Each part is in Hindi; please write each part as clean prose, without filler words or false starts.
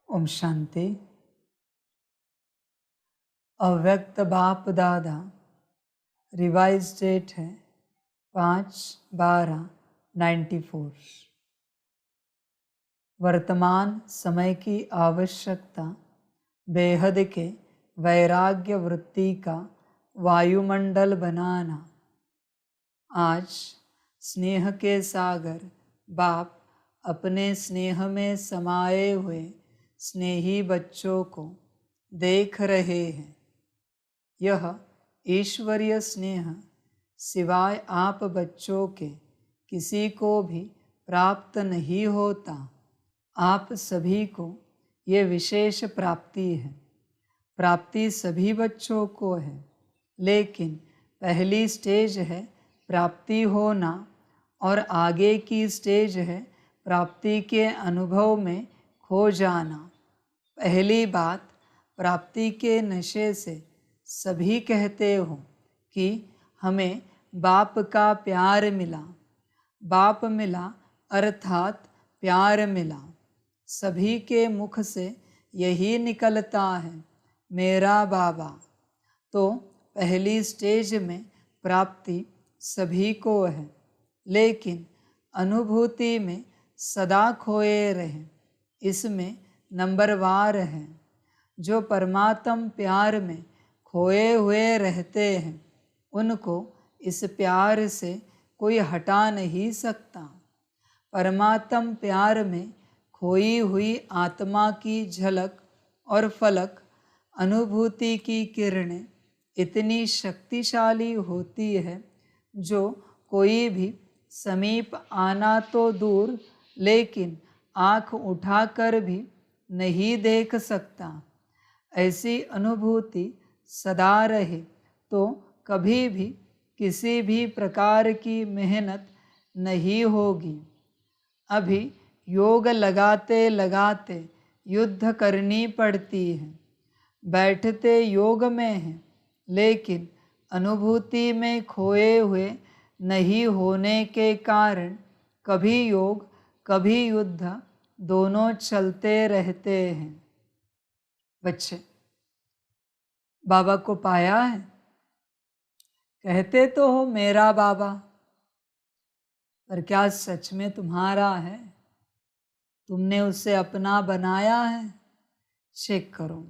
ओम शांति। अव्यक्त बाप दादा रिवाइज डेट है 5/12/94। वर्तमान समय की आवश्यकता बेहद के वैराग्य वृत्ति का वायुमंडल बनाना। आज स्नेह के सागर बाप अपने स्नेह में समाये हुए स्नेही बच्चों को देख रहे हैं। यह ईश्वरीय स्नेह सिवाय आप बच्चों के किसी को भी प्राप्त नहीं होता। आप सभी को ये विशेष प्राप्ति है। प्राप्ति सभी बच्चों को है, लेकिन पहली स्टेज है प्राप्ति होना और आगे की स्टेज है प्राप्ति के अनुभव में खो जाना। पहली बात, प्राप्ति के नशे से सभी कहते हो कि हमें बाप का प्यार मिला। बाप मिला अर्थात प्यार मिला। सभी के मुख से यही निकलता है, मेरा बाबा। तो पहली स्टेज में प्राप्ति सभी को है, लेकिन अनुभूति में सदा खोए रहे, इसमें नंबरवार है। जो परमात्म प्यार में खोए हुए रहते हैं, उनको इस प्यार से कोई हटा नहीं सकता। परमात्म प्यार में खोई हुई आत्मा की झलक और फलक अनुभूति की किरणें इतनी शक्तिशाली होती है, जो कोई भी समीप आना तो दूर, लेकिन आँख उठाकर भी नहीं देख सकता। ऐसी अनुभूति सदा रहे तो कभी भी किसी भी प्रकार की मेहनत नहीं होगी। अभी योग लगाते लगाते युद्ध करनी पड़ती है। बैठते योग में हैं, लेकिन अनुभूति में खोए हुए नहीं होने के कारण कभी योग कभी युद्ध दोनों चलते रहते हैं। बच्चे, बाबा को पाया है? कहते तो हो मेरा बाबा, पर क्या सच में तुम्हारा है? तुमने उसे अपना बनाया है? चेक करो।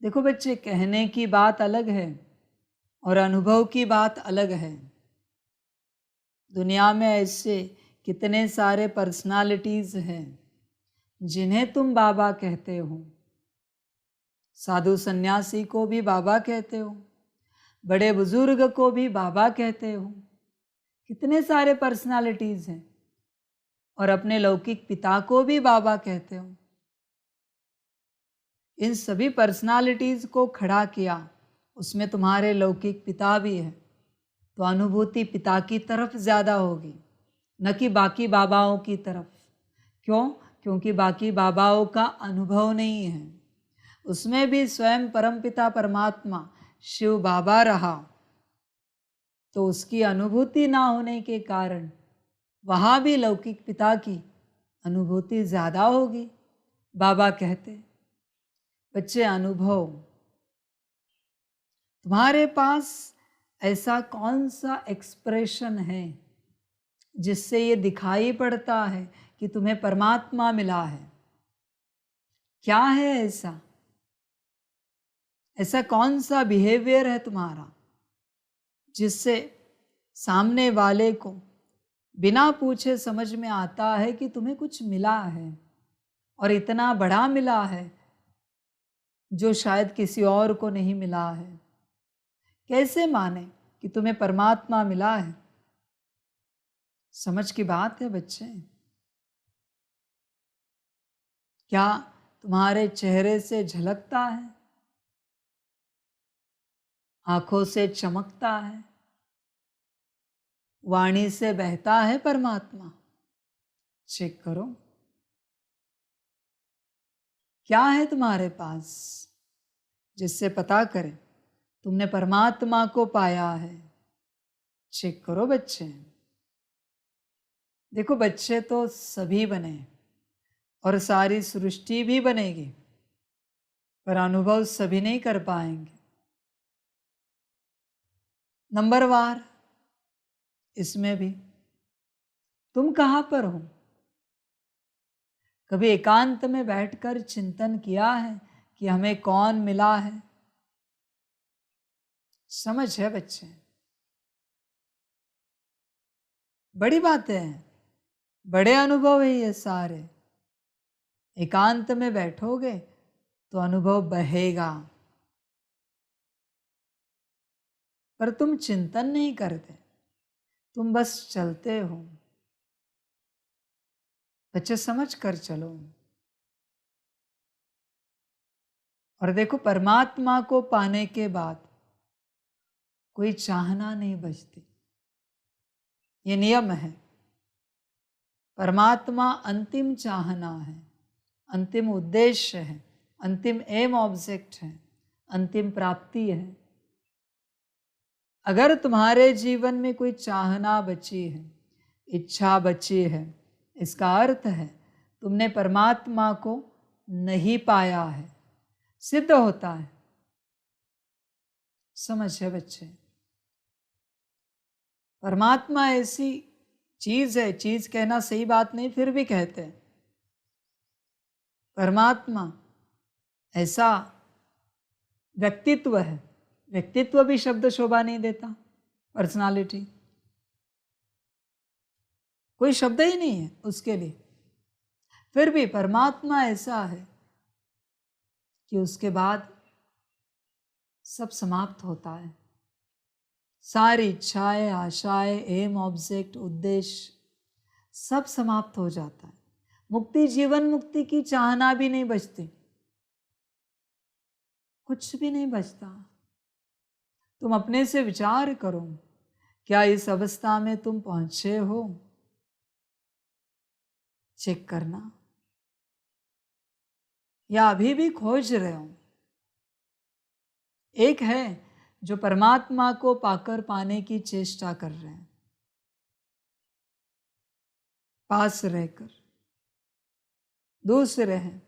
देखो बच्चे, कहने की बात अलग है और अनुभव की बात अलग है। दुनिया में ऐसे कितने सारे पर्सनालिटीज हैं जिन्हें तुम बाबा कहते हो। साधु सन्यासी को भी बाबा कहते हो, बड़े बुजुर्ग को भी बाबा कहते हो। कितने सारे पर्सनालिटीज हैं, और अपने लौकिक पिता को भी बाबा कहते हो। इन सभी पर्सनालिटीज को खड़ा किया, उसमें तुम्हारे लौकिक पिता भी है, तो अनुभूति पिता की तरफ ज़्यादा होगी, न कि बाकी बाबाओं की तरफ। क्यों? क्योंकि बाकी बाबाओं का अनुभव नहीं है। उसमें भी स्वयं परमपिता परमात्मा शिव बाबा रहा, तो उसकी अनुभूति ना होने के कारण वहाँ भी लौकिक पिता की अनुभूति ज़्यादा होगी। बाबा कहते, बच्चे अनुभव, तुम्हारे पास ऐसा कौन सा एक्सप्रेशन है जिससे ये दिखाई पड़ता है कि तुम्हें परमात्मा मिला है? क्या है ऐसा? ऐसा कौन सा बिहेवियर है तुम्हारा जिससे सामने वाले को बिना पूछे समझ में आता है कि तुम्हें कुछ मिला है, और इतना बड़ा मिला है जो शायद किसी और को नहीं मिला है? कैसे माने कि तुम्हें परमात्मा मिला है? समझ की बात है बच्चे। क्या तुम्हारे चेहरे से झलकता है, आंखों से चमकता है, वाणी से बहता है परमात्मा? चेक करो, क्या है तुम्हारे पास जिससे पता करे तुमने परमात्मा को पाया है? चेक करो बच्चे। देखो, बच्चे तो सभी बने, और सारी सृष्टि भी बनेगी, पर अनुभव सभी नहीं कर पाएंगे। नंबरवार इसमें भी तुम कहाँ पर हो? कभी एकांत में बैठकर चिंतन किया है कि हमें कौन मिला है? समझ है बच्चे? बड़ी बातें हैं, बड़े अनुभव है ये सारे। एकांत में बैठोगे तो अनुभव बहेगा, पर तुम चिंतन नहीं करते, तुम बस चलते हो। बच्चे समझ कर चलो। और देखो, परमात्मा को पाने के बाद कोई चाहना नहीं बचती, ये नियम है। परमात्मा अंतिम चाहना है, अंतिम उद्देश्य है, अंतिम एम ऑब्जेक्ट है, अंतिम प्राप्ति है। अगर तुम्हारे जीवन में कोई चाहना बची है, इच्छा बची है, इसका अर्थ है तुमने परमात्मा को नहीं पाया है, सिद्ध होता है। समझ है बच्चे? परमात्मा ऐसी चीज है, चीज कहना सही बात नहीं, फिर भी कहते हैं परमात्मा ऐसा व्यक्तित्व है। व्यक्तित्व भी शब्द शोभा नहीं देता, पर्सनालिटी कोई शब्द ही नहीं है उसके लिए। फिर भी परमात्मा ऐसा है कि उसके बाद सब समाप्त होता है। सारी इच्छाएं, आशाएं, एम ऑब्जेक्ट, उद्देश्य सब समाप्त हो जाता है। मुक्ति, जीवन मुक्ति की चाहना भी नहीं बचती, कुछ भी नहीं बचता। तुम अपने से विचार करो, क्या इस अवस्था में तुम पहुंचे हो? चेक करना, या अभी भी खोज रहे हो? एक है जो परमात्मा को पाकर पाने की चेष्टा कर रहे हैं, पास रहकर। दूसरे हैं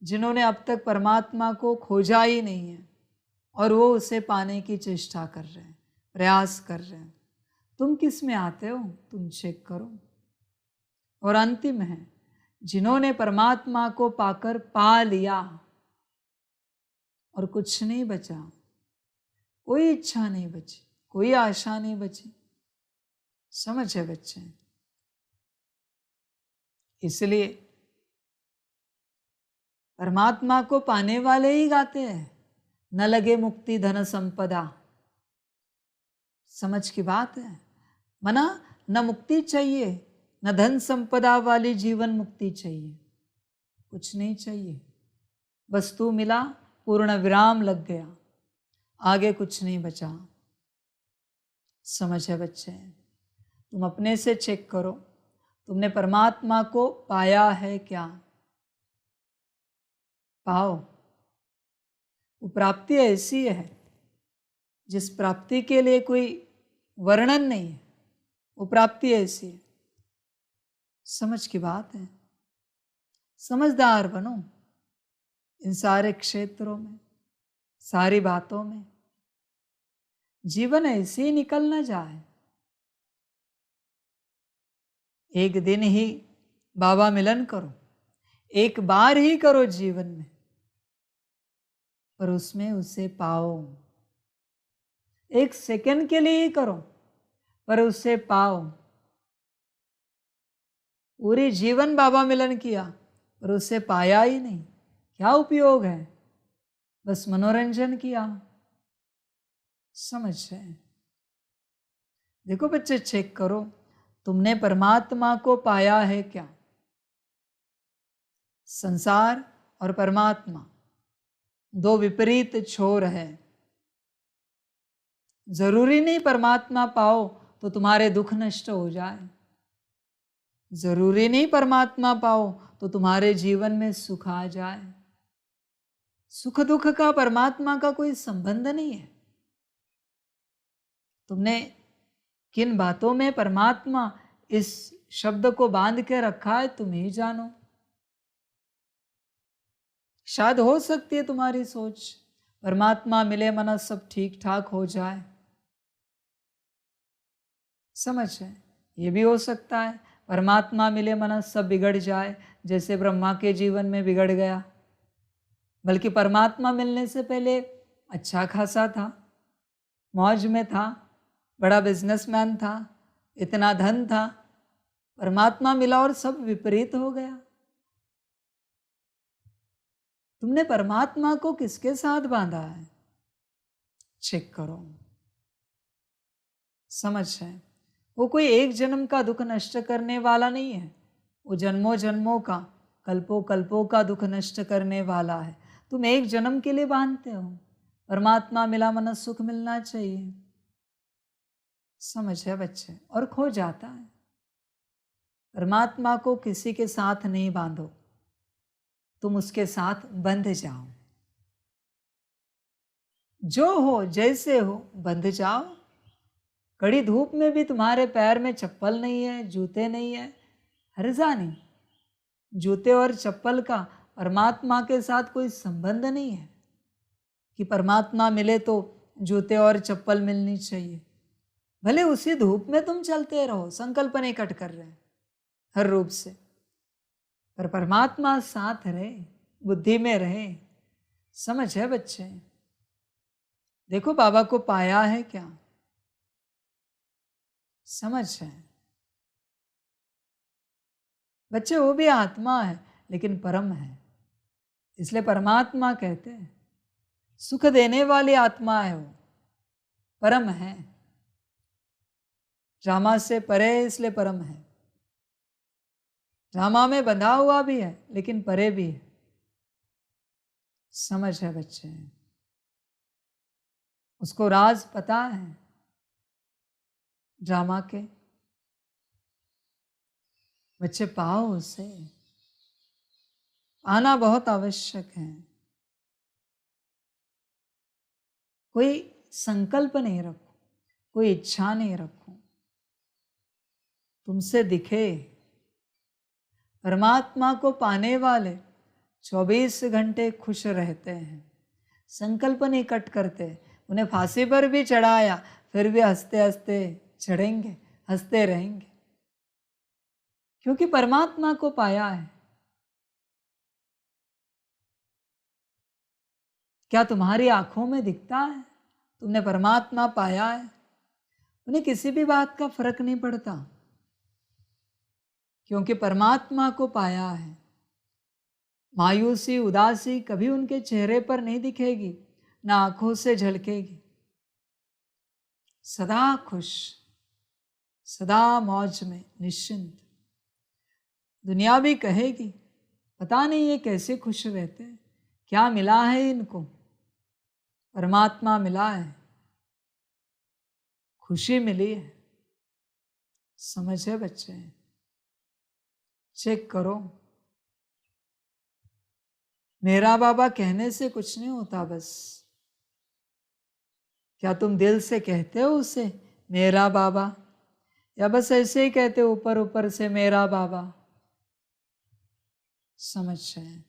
जिन्होंने अब तक परमात्मा को खोजा ही नहीं है और वो उसे पाने की चेष्टा कर रहे हैं, प्रयास कर रहे हैं। तुम किस में आते हो? तुम चेक करो। और अंतिम है जिन्होंने परमात्मा को पाकर पा लिया और कुछ नहीं बचा, कोई इच्छा नहीं बची, कोई आशा नहीं बची। समझ है बच्चे? इसलिए परमात्मा को पाने वाले ही गाते हैं, न लगे मुक्ति धन संपदा। समझ की बात है? मना न मुक्ति चाहिए, न धन संपदा वाली जीवन मुक्ति चाहिए, कुछ नहीं चाहिए। वस्तु मिला, पूर्ण विराम लग गया, आगे कुछ नहीं बचा। समझ है बच्चे? तुम अपने से चेक करो, तुमने परमात्मा को पाया है क्या? पाओ। वो प्राप्ति ऐसी है जिस प्राप्ति के लिए कोई वर्णन नहीं है, वो प्राप्ति ऐसी है। समझ की बात है? समझदार बनो इन सारे क्षेत्रों में, सारी बातों में। जीवन ऐसे ही निकल ना जाए। एक दिन ही बाबा मिलन करो, एक बार ही करो जीवन में, पर उसमें उसे पाओ। एक सेकंड के लिए ही करो, पर उसे पाओ। पूरी जीवन बाबा मिलन किया पर उसे पाया ही नहीं, क्या उपयोग है? बस मनोरंजन किया। समझ है? देखो बच्चे, चेक करो, तुमने परमात्मा को पाया है क्या? संसार और परमात्मा दो विपरीत छोर है। जरूरी नहीं परमात्मा पाओ तो तुम्हारे दुख नष्ट हो जाए, जरूरी नहीं परमात्मा पाओ तो तुम्हारे जीवन में सुख आ जाए। सुख दुख का परमात्मा का कोई संबंध नहीं है। तुमने किन बातों में परमात्मा इस शब्द को बांध के रखा है तुम ही जानो। शायद हो सकती है तुम्हारी सोच परमात्मा मिले मना सब ठीक ठाक हो जाए, समझ है। ये भी हो सकता है परमात्मा मिले मना सब बिगड़ जाए, जैसे ब्रह्मा के जीवन में बिगड़ गया। बल्कि परमात्मा मिलने से पहले अच्छा खासा था, मौज में था, बड़ा बिजनेसमैन था, इतना धन था। परमात्मा मिला और सब विपरीत हो गया। तुमने परमात्मा को किसके साथ बांधा है? चेक करो, समझ है। वो कोई एक जन्म का दुख नष्ट करने वाला नहीं है, वो जन्मों जन्मों का, कल्पों कल्पों का दुख नष्ट करने वाला है। तुम एक जन्म के लिए बांधते हो, परमात्मा मिला मन सुख मिलना चाहिए, समझ है बच्चे, और खो जाता है। परमात्मा को किसी के साथ नहीं बांधो, तुम उसके साथ बंध जाओ। जो हो जैसे हो बंध जाओ। कड़ी धूप में भी तुम्हारे पैर में चप्पल नहीं है, जूते नहीं है, हर्जा नहीं। जूते और चप्पल का परमात्मा के साथ कोई संबंध नहीं है कि परमात्मा मिले तो जूते और चप्पल मिलनी चाहिए। भले उसी धूप में तुम चलते रहो, संकल्प नहीं कट कर रहे हर रूप से, पर परमात्मा साथ रहे, बुद्धि में रहे, समझ है बच्चे। देखो बाबा को पाया है क्या, समझ है बच्चे। वो भी आत्मा है लेकिन परम है, इसलिए परमात्मा कहते हैं। सुख देने वाली आत्मा है वो, परम है। ड्रामा से परे है इसलिए परम है। ड्रामा में बंधा हुआ भी है लेकिन परे भी है, समझ है बच्चे। उसको राज पता है ड्रामा के, बच्चे पाओ उसे, आना बहुत आवश्यक है। कोई संकल्प नहीं रखो, कोई इच्छा नहीं रखो, तुमसे दिखे। परमात्मा को पाने वाले 24 घंटे खुश रहते हैं, संकल्प नहीं कट करते। उन्हें फांसी पर भी चढ़ाया फिर भी हंसते हंसते चढ़ेंगे, हंसते रहेंगे, क्योंकि परमात्मा को पाया है। क्या तुम्हारी आंखों में दिखता है तुमने परमात्मा पाया है? उन्हें किसी भी बात का फर्क नहीं पड़ता, क्योंकि परमात्मा को पाया है। मायूसी उदासी कभी उनके चेहरे पर नहीं दिखेगी, ना आंखों से झलकेगी। सदा खुश, सदा मौज में, निश्चिंत। दुनिया भी कहेगी पता नहीं ये कैसे खुश रहते हैं, क्या मिला है इनको? परमात्मा मिला है, खुशी मिली है, समझ है बच्चे। चेक करो, मेरा बाबा कहने से कुछ नहीं होता। बस क्या तुम दिल से कहते हो उसे मेरा बाबा, या बस ऐसे ही कहते हो ऊपर ऊपर से मेरा बाबा? समझ है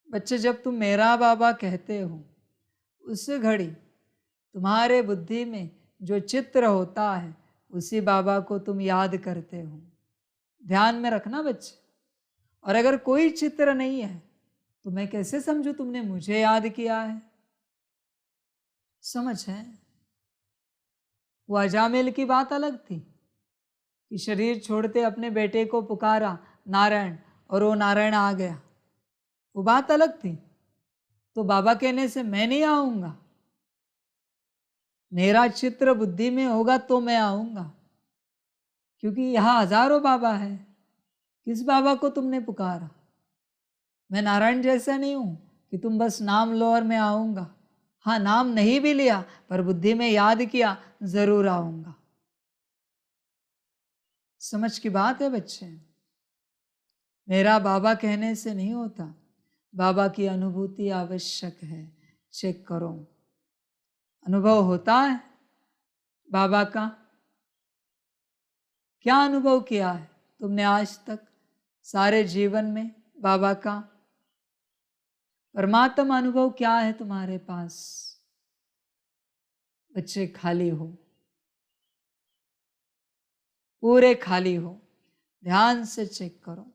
बच्चे, जब तुम मेरा बाबा कहते हो उस घड़ी तुम्हारे बुद्धि में जो चित्र होता है उसी बाबा को तुम याद करते हो। ध्यान में रखना बच्चे। और अगर कोई चित्र नहीं है तो मैं कैसे समझूं तुमने मुझे याद किया है? समझ है। वो अजामिल की बात अलग थी कि शरीर छोड़ते अपने बेटे को पुकारा नारायण और वो नारायण आ गया, वो बात अलग थी। तो बाबा कहने से मैं नहीं आऊंगा, मेरा चित्र बुद्धि में होगा तो मैं आऊंगा, क्योंकि यहाँ हजारों बाबा है। किस बाबा को तुमने पुकारा? मैं नारायण जैसा नहीं हूं कि तुम बस नाम लो और मैं आऊंगा। हाँ, नाम नहीं भी लिया पर बुद्धि में याद किया, जरूर आऊंगा। समझ की बात है बच्चे। मेरा बाबा कहने से नहीं होता, बाबा की अनुभूति आवश्यक है। चेक करो, अनुभव होता है बाबा का? क्या अनुभव किया है तुमने आज तक सारे जीवन में बाबा का? परमात्मा अनुभव क्या है तुम्हारे पास? बच्चे खाली हो, पूरे खाली हो। ध्यान से चेक करो।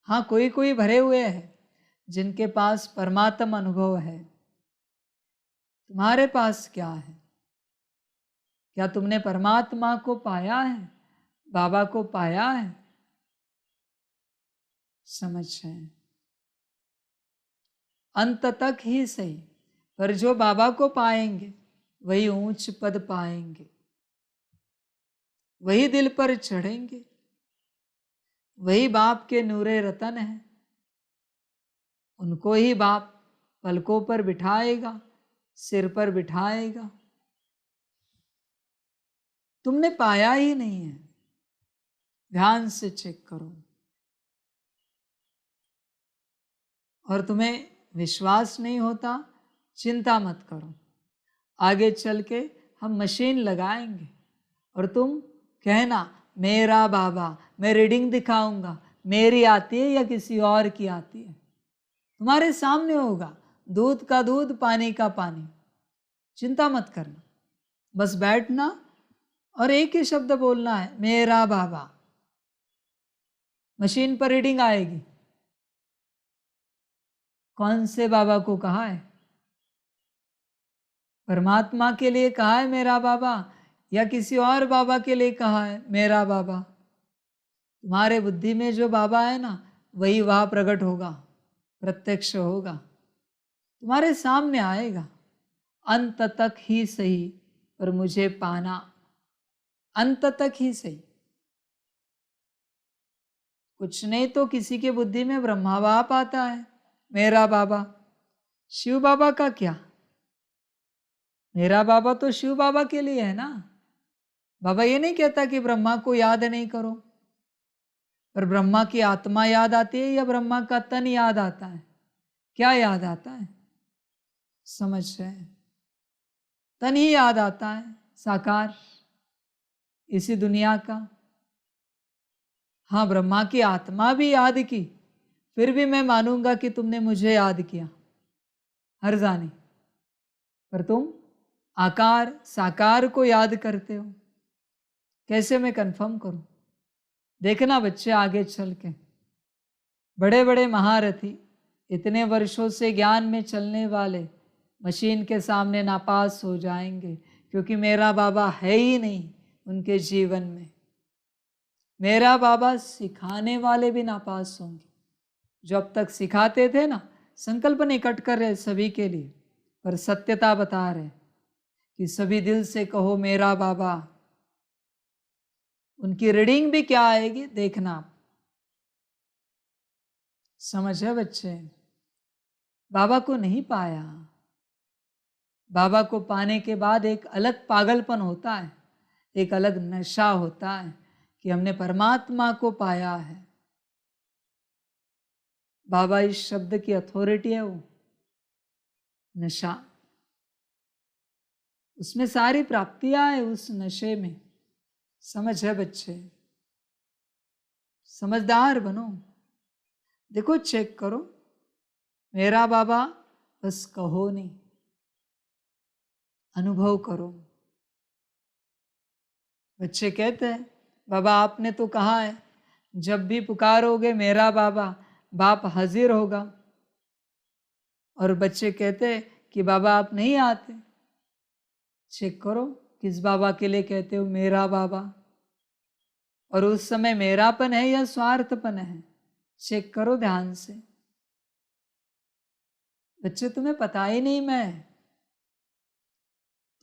हाँ, कोई कोई भरे हुए हैं जिनके पास परमात्मा अनुभव है। तुम्हारे पास क्या है? क्या तुमने परमात्मा को पाया है? बाबा को पाया है? समझ है। अंत तक ही सही, पर जो बाबा को पाएंगे वही ऊंच पद पाएंगे, वही दिल पर चढ़ेंगे, वही बाप के नूरे रतन है। उनको ही बाप पलकों पर बिठाएगा, सिर पर बिठाएगा। तुमने पाया ही नहीं है। ध्यान से चेक करो। और तुम्हें विश्वास नहीं होता, चिंता मत करो। आगे चल के हम मशीन लगाएंगे और तुम कहना मेरा बाबा, मैं रीडिंग दिखाऊंगा, मेरी आती है या किसी और की आती है। तुम्हारे सामने होगा, दूध का दूध, पानी का पानी। चिंता मत करना, बस बैठना और एक ही शब्द बोलना है, मेरा बाबा। मशीन पर रीडिंग आएगी। कौन से बाबा को कहा है? परमात्मा के लिए कहा है मेरा बाबा, या किसी और बाबा के लिए कहा है मेरा बाबा? तुम्हारे बुद्धि में जो बाबा है ना, वही वहां प्रकट होगा, प्रत्यक्ष होगा, तुम्हारे सामने आएगा। अंत तक ही सही, पर मुझे पाना। अंत तक ही सही। कुछ नहीं तो किसी के बुद्धि में ब्रह्मा बाप आता है, मेरा बाबा। शिव बाबा का क्या? मेरा बाबा तो शिव बाबा के लिए है ना। बाबा ये नहीं कहता कि ब्रह्मा को याद नहीं करो, पर ब्रह्मा की आत्मा याद आती है या ब्रह्मा का तन याद आता है? क्या याद आता है? समझ रहे? तन ही याद आता है, साकार इसी दुनिया का। हाँ, ब्रह्मा की आत्मा भी याद की, फिर भी मैं मानूंगा कि तुमने मुझे याद किया, हर जाने। पर तुम आकार साकार को याद करते हो, कैसे मैं कंफर्म करूं? देखना बच्चे, आगे चल के बड़े बड़े महारथी, इतने वर्षों से ज्ञान में चलने वाले, मशीन के सामने नापास हो जाएंगे, क्योंकि मेरा बाबा है ही नहीं उनके जीवन में। मेरा बाबा सिखाने वाले भी नापास होंगे। जो अब तक सिखाते थे ना, संकल्प नहीं कट कर रहे सभी के लिए, पर सत्यता बता रहे कि सभी दिल से कहो मेरा बाबा। उनकी रीडिंग भी क्या आएगी देखना आप। समझ है बच्चे? बाबा को नहीं पाया। बाबा को पाने के बाद एक अलग पागलपन होता है, एक अलग नशा होता है कि हमने परमात्मा को पाया है। बाबा इस शब्द की अथॉरिटी है, वो नशा। उसमें सारी प्राप्तियां है, उस नशे में। समझ है बच्चे? समझदार बनो। देखो, चेक करो, मेरा बाबा बस कहो नहीं, अनुभव करो। बच्चे कहते हैं बाबा आपने तो कहा है जब भी पुकारोगे मेरा बाबा, बाप हाजिर होगा। और बच्चे कहते हैं कि बाबा आप नहीं आते। चेक करो किस बाबा के लिए कहते हो मेरा बाबा, और उस समय मेरापन है या स्वार्थपन है? चेक करो ध्यान से। बच्चे तुम्हें पता ही नहीं, मैं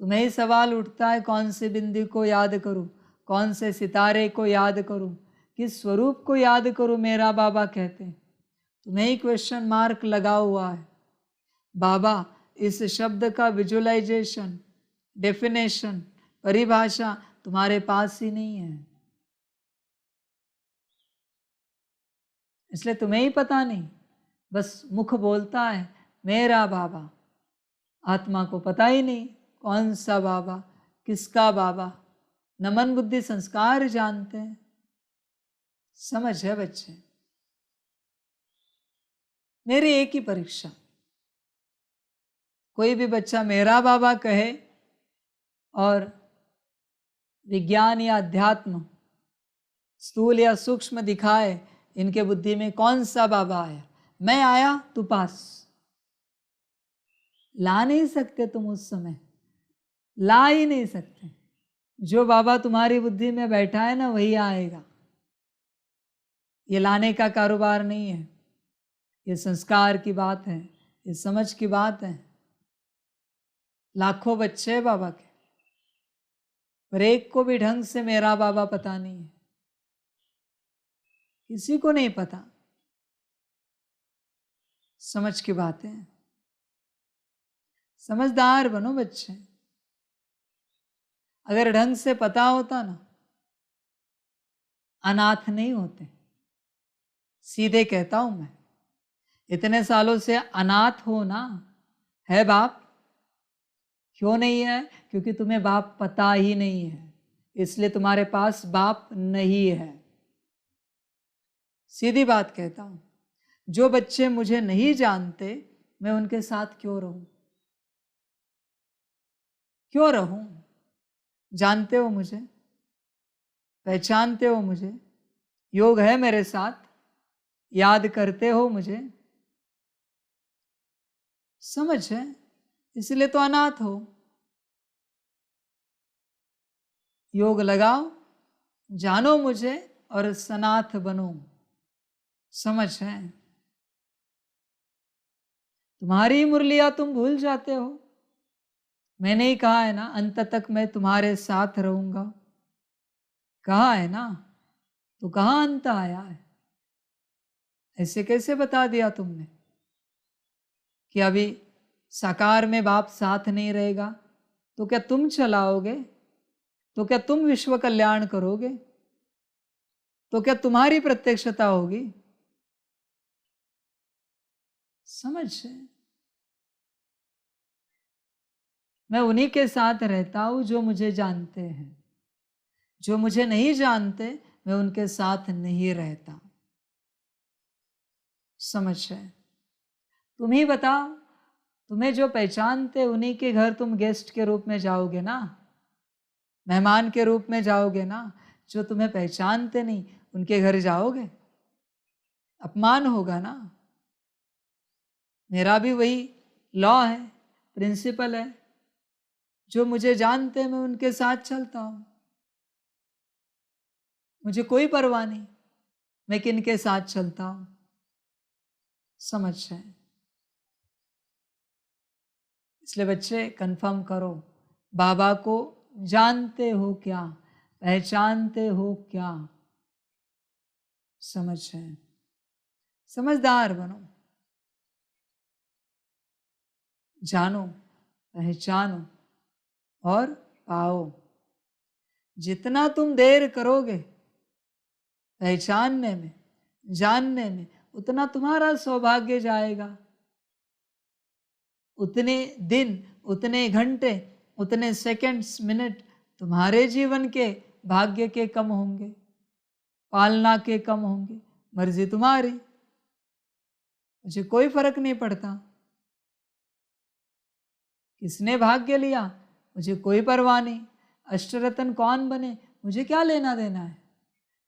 तुम्हें ही सवाल उठता है कौन से बिंदु को याद करूं, कौन से सितारे को याद करूं, किस स्वरूप को याद करूं मेरा बाबा कहते हैं। तुम्हें ही क्वेश्चन मार्क लगा हुआ है। बाबा इस शब्द का विजुअलाइजेशन, डेफिनेशन, परिभाषा तुम्हारे पास ही नहीं है, इसलिए तुम्हें ही पता नहीं। बस मुख बोलता है मेरा बाबा, आत्मा को पता ही नहीं कौन सा बाबा, किसका बाबा। न मन बुद्धि संस्कार जानते हैं। समझ है बच्चे? मेरी एक ही परीक्षा, कोई भी बच्चा मेरा बाबा कहे और विज्ञान या अध्यात्म स्थूल या सूक्ष्म दिखाए, इनके बुद्धि में कौन सा बाबा आया? मैं आया, तू पास। ला नहीं सकते तुम उस समय, ला ही नहीं सकते। जो बाबा तुम्हारी बुद्धि में बैठा है ना, वही आएगा। ये लाने का कारोबार नहीं है, ये संस्कार की बात है, ये समझ की बात है। लाखों बच्चे हैं बाबा के, पर एक को भी ढंग से मेरा बाबा पता नहीं है, किसी को नहीं पता। समझ की बात है, समझदार बनो बच्चे। अगर ढंग से पता होता ना, अनाथ नहीं होते। सीधे कहता हूं मैं, इतने सालों से अनाथ हो ना, है बाप? क्यों नहीं है? क्योंकि तुम्हें बाप पता ही नहीं है, इसलिए तुम्हारे पास बाप नहीं है। सीधी बात कहता हूं, जो बच्चे मुझे नहीं जानते, मैं उनके साथ क्यों रहूं? क्यों रहूं? जानते हो मुझे, पहचानते हो मुझे, योग है मेरे साथ, याद करते हो मुझे, समझ है, इसलिए तो अनाथ हो। योग लगाओ, जानो मुझे और सनाथ बनो। समझ है? तुम्हारी मुरलियां तुम भूल जाते हो। मैंने ही कहा है ना, अंत तक मैं तुम्हारे साथ रहूंगा। कहा है ना, तो कहाँ अंत आया है? ऐसे कैसे बता दिया तुमने कि अभी साकार में बाप साथ नहीं रहेगा? तो क्या तुम चलाओगे? तो क्या तुम विश्व कल्याण करोगे? तो क्या तुम्हारी प्रत्यक्षता होगी? समझ है? मैं उन्हीं के साथ रहता हूं जो मुझे जानते हैं। जो मुझे नहीं जानते, मैं उनके साथ नहीं रहता। समझ है? तुम ही बताओ, तुम्हें जो पहचानते उन्हीं के घर तुम गेस्ट के रूप में जाओगे ना, मेहमान के रूप में जाओगे ना। जो तुम्हें पहचानते नहीं, उनके घर जाओगे, अपमान होगा ना। मेरा भी वही लॉ है, प्रिंसिपल है। जो मुझे जानते हैं, मैं उनके साथ चलता हूं। मुझे कोई परवाह नहीं, मैं किनके साथ चलता हूं। समझ है? इसलिए बच्चे कंफर्म करो, बाबा को जानते हो क्या, पहचानते हो क्या? समझ है? समझदार बनो, जानो, पहचानो और पाओ। जितना तुम देर करोगे पहचानने में, जानने में, उतना तुम्हारा सौभाग्य जाएगा। उतने दिन, उतने घंटे, उतने सेकंड्स, मिनट तुम्हारे जीवन के भाग्य के कम होंगे, पालना के कम होंगे। मर्जी तुम्हारी, मुझे कोई फर्क नहीं पड़ता। किसने भाग्य लिया, मुझे कोई परवाह नहीं। अष्टरत्न कौन बने, मुझे क्या लेना देना है।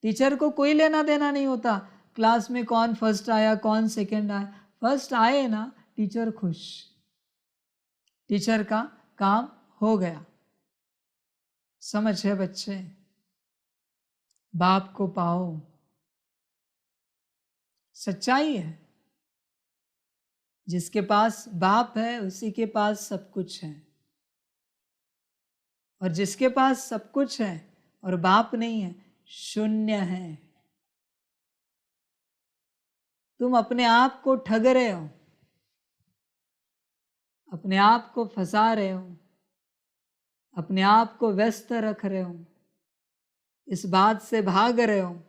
टीचर को कोई लेना देना नहीं होता क्लास में कौन फर्स्ट आया, कौन सेकंड आया। फर्स्ट आए ना, टीचर खुश, टीचर का काम हो गया। समझ है बच्चे? बाप को पाओ, सच्चाई है। जिसके पास बाप है, उसी के पास सब कुछ है। और जिसके पास सब कुछ है और बाप नहीं है, शून्य है। तुम अपने आप को ठग रहे हो, अपने आप को फंसा रहे हो, अपने आप को व्यस्त रख रहे हो, इस बात से भाग रहे हो।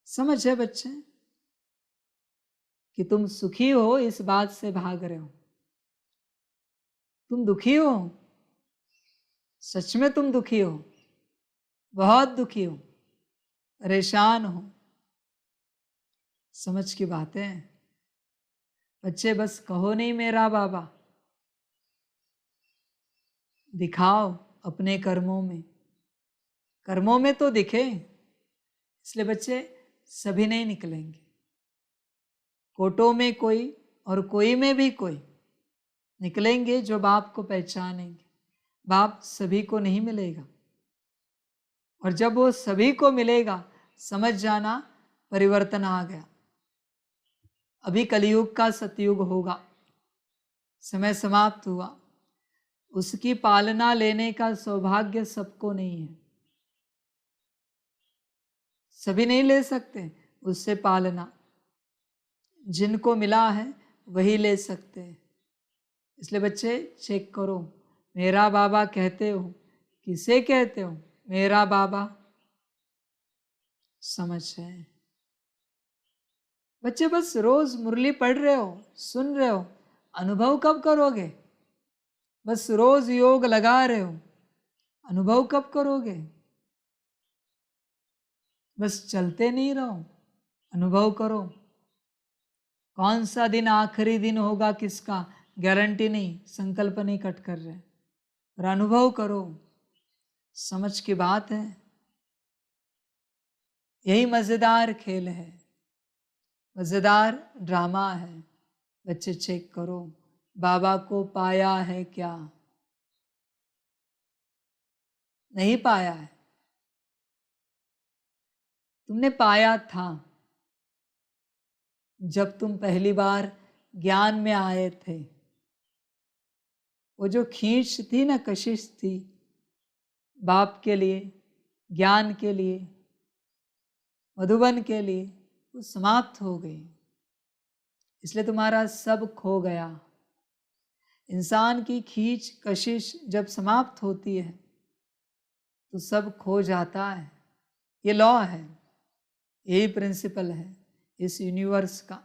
समझ है बच्चे कि तुम सुखी हो, इस बात से भाग रहे हो। तुम दुखी हो, सच में तुम दुखी हो, बहुत दुखी हो, परेशान हो। समझ की बात है। बच्चे बस कहो नहीं मेरा बाबा, दिखाओ अपने कर्मों में तो दिखे। इसलिए बच्चे सभी नहीं निकलेंगे, कोटों में कोई और कोई में भी कोई निकलेंगे जो बाप को पहचानेंगे। बाप सभी को नहीं मिलेगा, और जब वो सभी को मिलेगा समझ जाना परिवर्तन आ गया। अभी कलयुग का सतयुग होगा, समय समाप्त हुआ। उसकी पालना लेने का सौभाग्य सबको नहीं है, सभी नहीं ले सकते उससे पालना। जिनको मिला है वही ले सकते हैं। इसलिए बच्चे चेक करो, मेरा बाबा कहते हो, किसे कहते हो मेरा बाबा? समझ है बच्चे? बस रोज मुरली पढ़ रहे हो, सुन रहे हो, अनुभव कब करोगे? बस रोज योग लगा रहे हो, अनुभव कब करोगे? बस चलते नहीं रहो, अनुभव करो। कौन सा दिन आखिरी दिन होगा किसका गारंटी नहीं, संकल्प नहीं कट कर रहे, पर अनुभव करो। समझ की बात है, यही मजेदार खेल है, मजेदार ड्रामा है। बच्चे चेक करो, बाबा को पाया है क्या? नहीं पाया है। तुमने पाया था जब तुम पहली बार ज्ञान में आए थे। वो जो खींच थी ना, कशिश थी बाप के लिए, ज्ञान के लिए, मधुबन के लिए, वो समाप्त हो गई। इसलिए तुम्हारा सब खो गया। इंसान की खींच कशिश जब समाप्त होती है तो सब खो जाता है। ये लॉ है, यही प्रिंसिपल है इस यूनिवर्स का।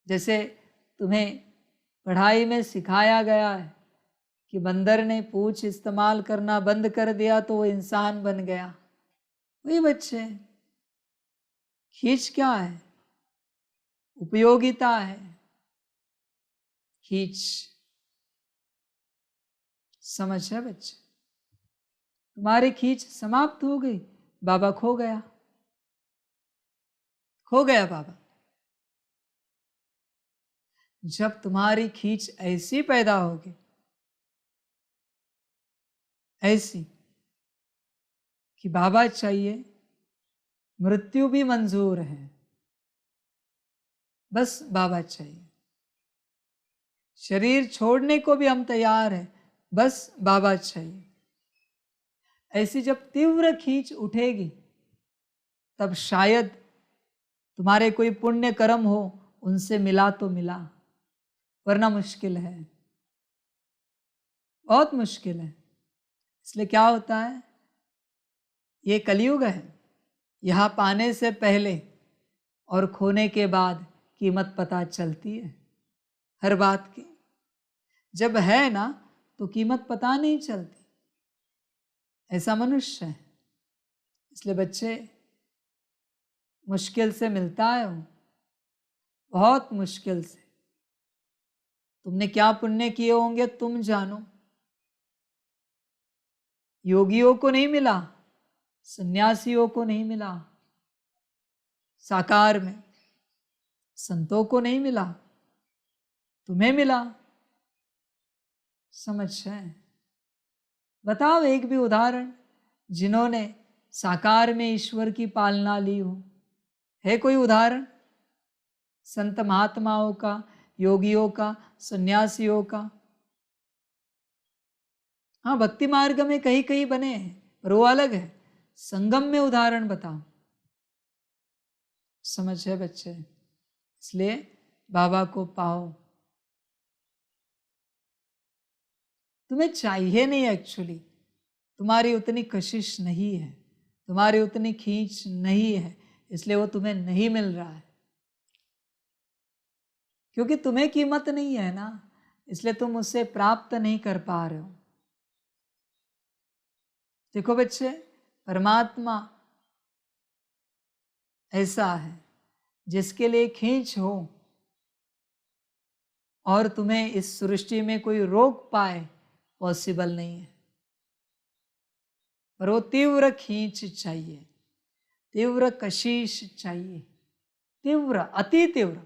जैसे तुम्हें पढ़ाई में सिखाया गया है कि बंदर ने पूंछ इस्तेमाल करना बंद कर दिया तो वो इंसान बन गया। वही बच्चे, खींच क्या है? उपयोगिता है खींच। समझ है बच्चे? तुम्हारी खींच समाप्त हो गई, बाबा खो गया, खो गया बाबा। जब तुम्हारी खींच ऐसी पैदा होगी, ऐसी कि बाबा चाहिए, मृत्यु भी मंजूर है, बस बाबा चाहिए, शरीर छोड़ने को भी हम तैयार हैं, बस बाबा चाहिए। ऐसी जब तीव्र खींच उठेगी तब शायद तुम्हारे कोई पुण्य कर्म हो, उनसे मिला तो मिला, वरना मुश्किल है, बहुत मुश्किल है। इसलिए क्या होता है, ये कलयुग है। यहाँ पाने से पहले और खोने के बाद कीमत पता चलती है हर बात की। जब है ना तो कीमत पता नहीं चलती, ऐसा मनुष्य है। इसलिए बच्चे, मुश्किल से मिलता है वो, बहुत मुश्किल से। तुमने क्या पुण्य किए होंगे तुम जानो। योगियों को नहीं मिला, सन्यासियों को नहीं मिला, साकार में संतों को नहीं मिला, तुम्हें मिला। समझ है? बताओ एक भी उदाहरण जिन्होंने साकार में ईश्वर की पालना ली हो, है कोई उदाहरण? संत महात्माओं का, योगियों का, सन्यासियों का? हाँ, भक्ति मार्ग में कहीं कहीं बने हैं, पर वो अलग है। संगम में उदाहरण बताओ। समझ है बच्चे? इसलिए बाबा को पाओ। तुम्हें चाहिए नहीं, एक्चुअली तुम्हारी उतनी कशिश नहीं है, तुम्हारी उतनी खींच नहीं है, इसलिए वो तुम्हें नहीं मिल रहा है। क्योंकि तुम्हें कीमत नहीं है ना, इसलिए तुम उससे प्राप्त नहीं कर पा रहे हो। देखो बच्चे, परमात्मा ऐसा है जिसके लिए खींच हो और तुम्हें इस सृष्टि में कोई रोक पाए, पॉसिबल नहीं है। पर वो तीव्र खींच चाहिए, तीव्र कशिश चाहिए, तीव्र, अति तीव्र,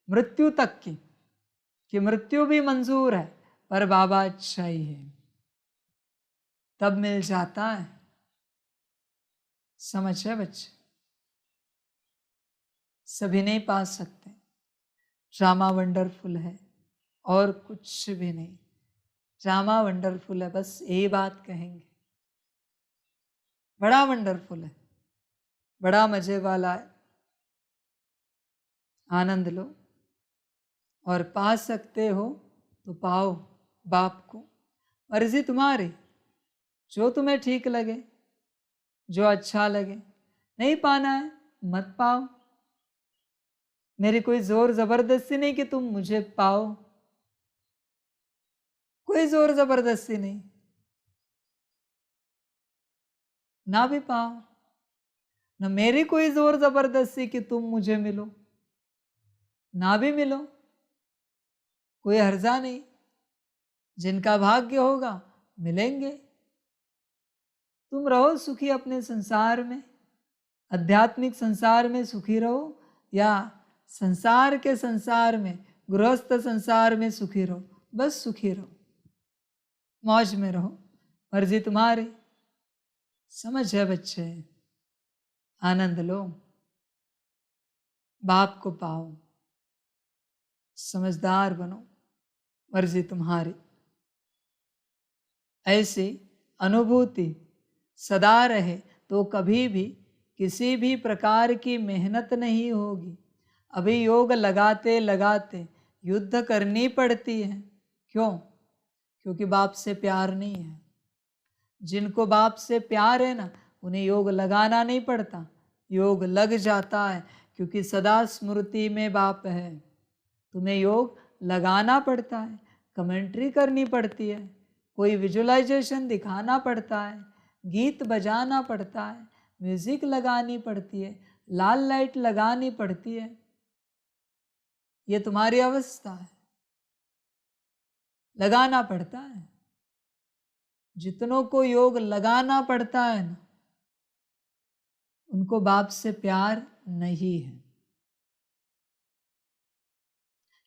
मृत्यु तक की, कि मृत्यु भी मंजूर है पर बाबा चाहिए, तब मिल जाता है। समझ है बच्चे? सभी नहीं पा सकते। ड्रामा वंडरफुल है और कुछ भी नहीं। ड्रामा वंडरफुल है, बस यही बात कहेंगे। बड़ा वंडरफुल है, बड़ा मजे वाला है। आनंद लो और पा सकते हो तो पाओ बाप को। मर्जी तुम्हारी, जो तुम्हें ठीक लगे, जो अच्छा लगे। नहीं पाना है मत पाओ, मेरी कोई जोर जबरदस्ती नहीं कि तुम मुझे पाओ, कोई जोर जबरदस्ती नहीं। ना भी पाओ, न मेरी कोई जोर जबरदस्ती कि तुम मुझे मिलो, ना भी मिलो, कोई हर्जा नहीं। जिनका भाग्य होगा मिलेंगे। तुम रहो सुखी अपने संसार में, आध्यात्मिक संसार में सुखी रहो, या संसार के संसार में, गृहस्थ संसार में सुखी रहो। बस सुखी रहो, मौज में रहो, मर्जी तुम्हारी। समझ है बच्चे? आनंद लो, बाप को पाओ, समझदार बनो, मर्जी तुम्हारी। ऐसी अनुभूति सदा रहे तो कभी भी किसी भी प्रकार की मेहनत नहीं होगी। अभी योग लगाते लगाते युद्ध करनी पड़ती है। क्यों? क्योंकि बाप से प्यार नहीं है। जिनको बाप से प्यार है ना, उन्हें योग लगाना नहीं पड़ता, योग लग जाता है, क्योंकि सदा स्मृति में बाप है। तुम्हें योग लगाना पड़ता है, कमेंट्री करनी पड़ती है, कोई विजुअलाइजेशन दिखाना पड़ता है, गीत बजाना पड़ता है, म्यूजिक लगानी पड़ती है, लाल लाइट लगानी पड़ती है। ये तुम्हारी अवस्था है, लगाना पड़ता है। जितनों को योग लगाना पड़ता है ना, उनको बाप से प्यार नहीं है।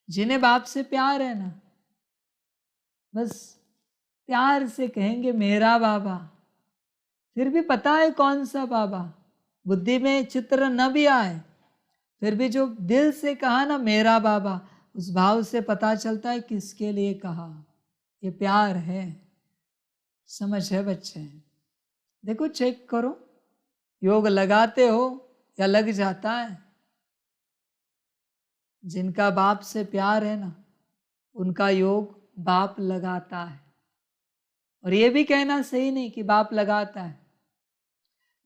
जिन्हें बाप से प्यार है ना, बस प्यार से कहेंगे मेरा बाबा। फिर भी पता है कौन सा बाबा, बुद्धि में चित्र न भी आए, फिर भी जो दिल से कहा ना मेरा बाबा, उस भाव से पता चलता है किसके लिए कहा। ये प्यार है। समझ है बच्चे? देखो, चेक करो, योग लगाते हो या लग जाता है। जिनका बाप से प्यार है ना, उनका योग बाप लगाता है। और ये भी कहना सही नहीं कि बाप लगाता है।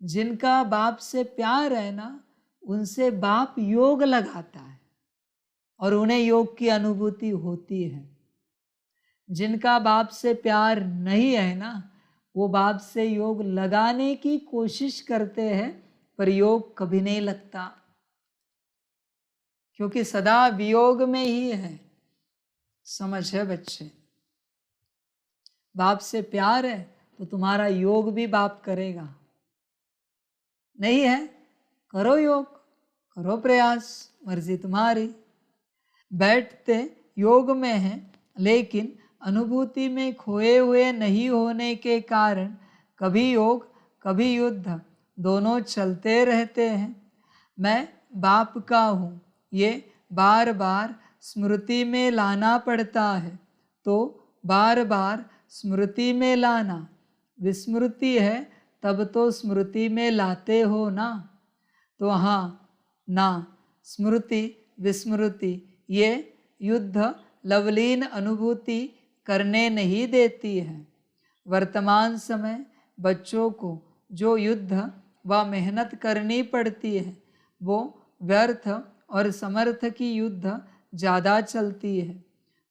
जिनका बाप से प्यार है ना, उनसे बाप योग लगाता है और उन्हें योग की अनुभूति होती है। जिनका बाप से प्यार नहीं है ना, वो बाप से योग लगाने की कोशिश करते हैं, पर योग कभी नहीं लगता, क्योंकि सदा वियोग में ही है। समझ है बच्चे? बाप से प्यार है तो तुम्हारा योग भी बाप करेगा। नहीं है, करो योग, करो प्रयास, मर्जी तुम्हारी। बैठते योग में हैं, लेकिन अनुभूति में खोए हुए नहीं होने के कारण कभी योग कभी युद्ध दोनों चलते रहते हैं। मैं बाप का हूँ, ये बार बार स्मृति में लाना पड़ता है। तो बार बार स्मृति में लाना, विस्मृति है तब तो स्मृति में लाते हो ना। तो हाँ ना, स्मृति विस्मृति ये युद्ध लवलीन अनुभूति करने नहीं देती है। वर्तमान समय बच्चों को जो युद्ध व मेहनत करनी पड़ती है, वो व्यर्थ और समर्थ की युद्ध ज़्यादा चलती है।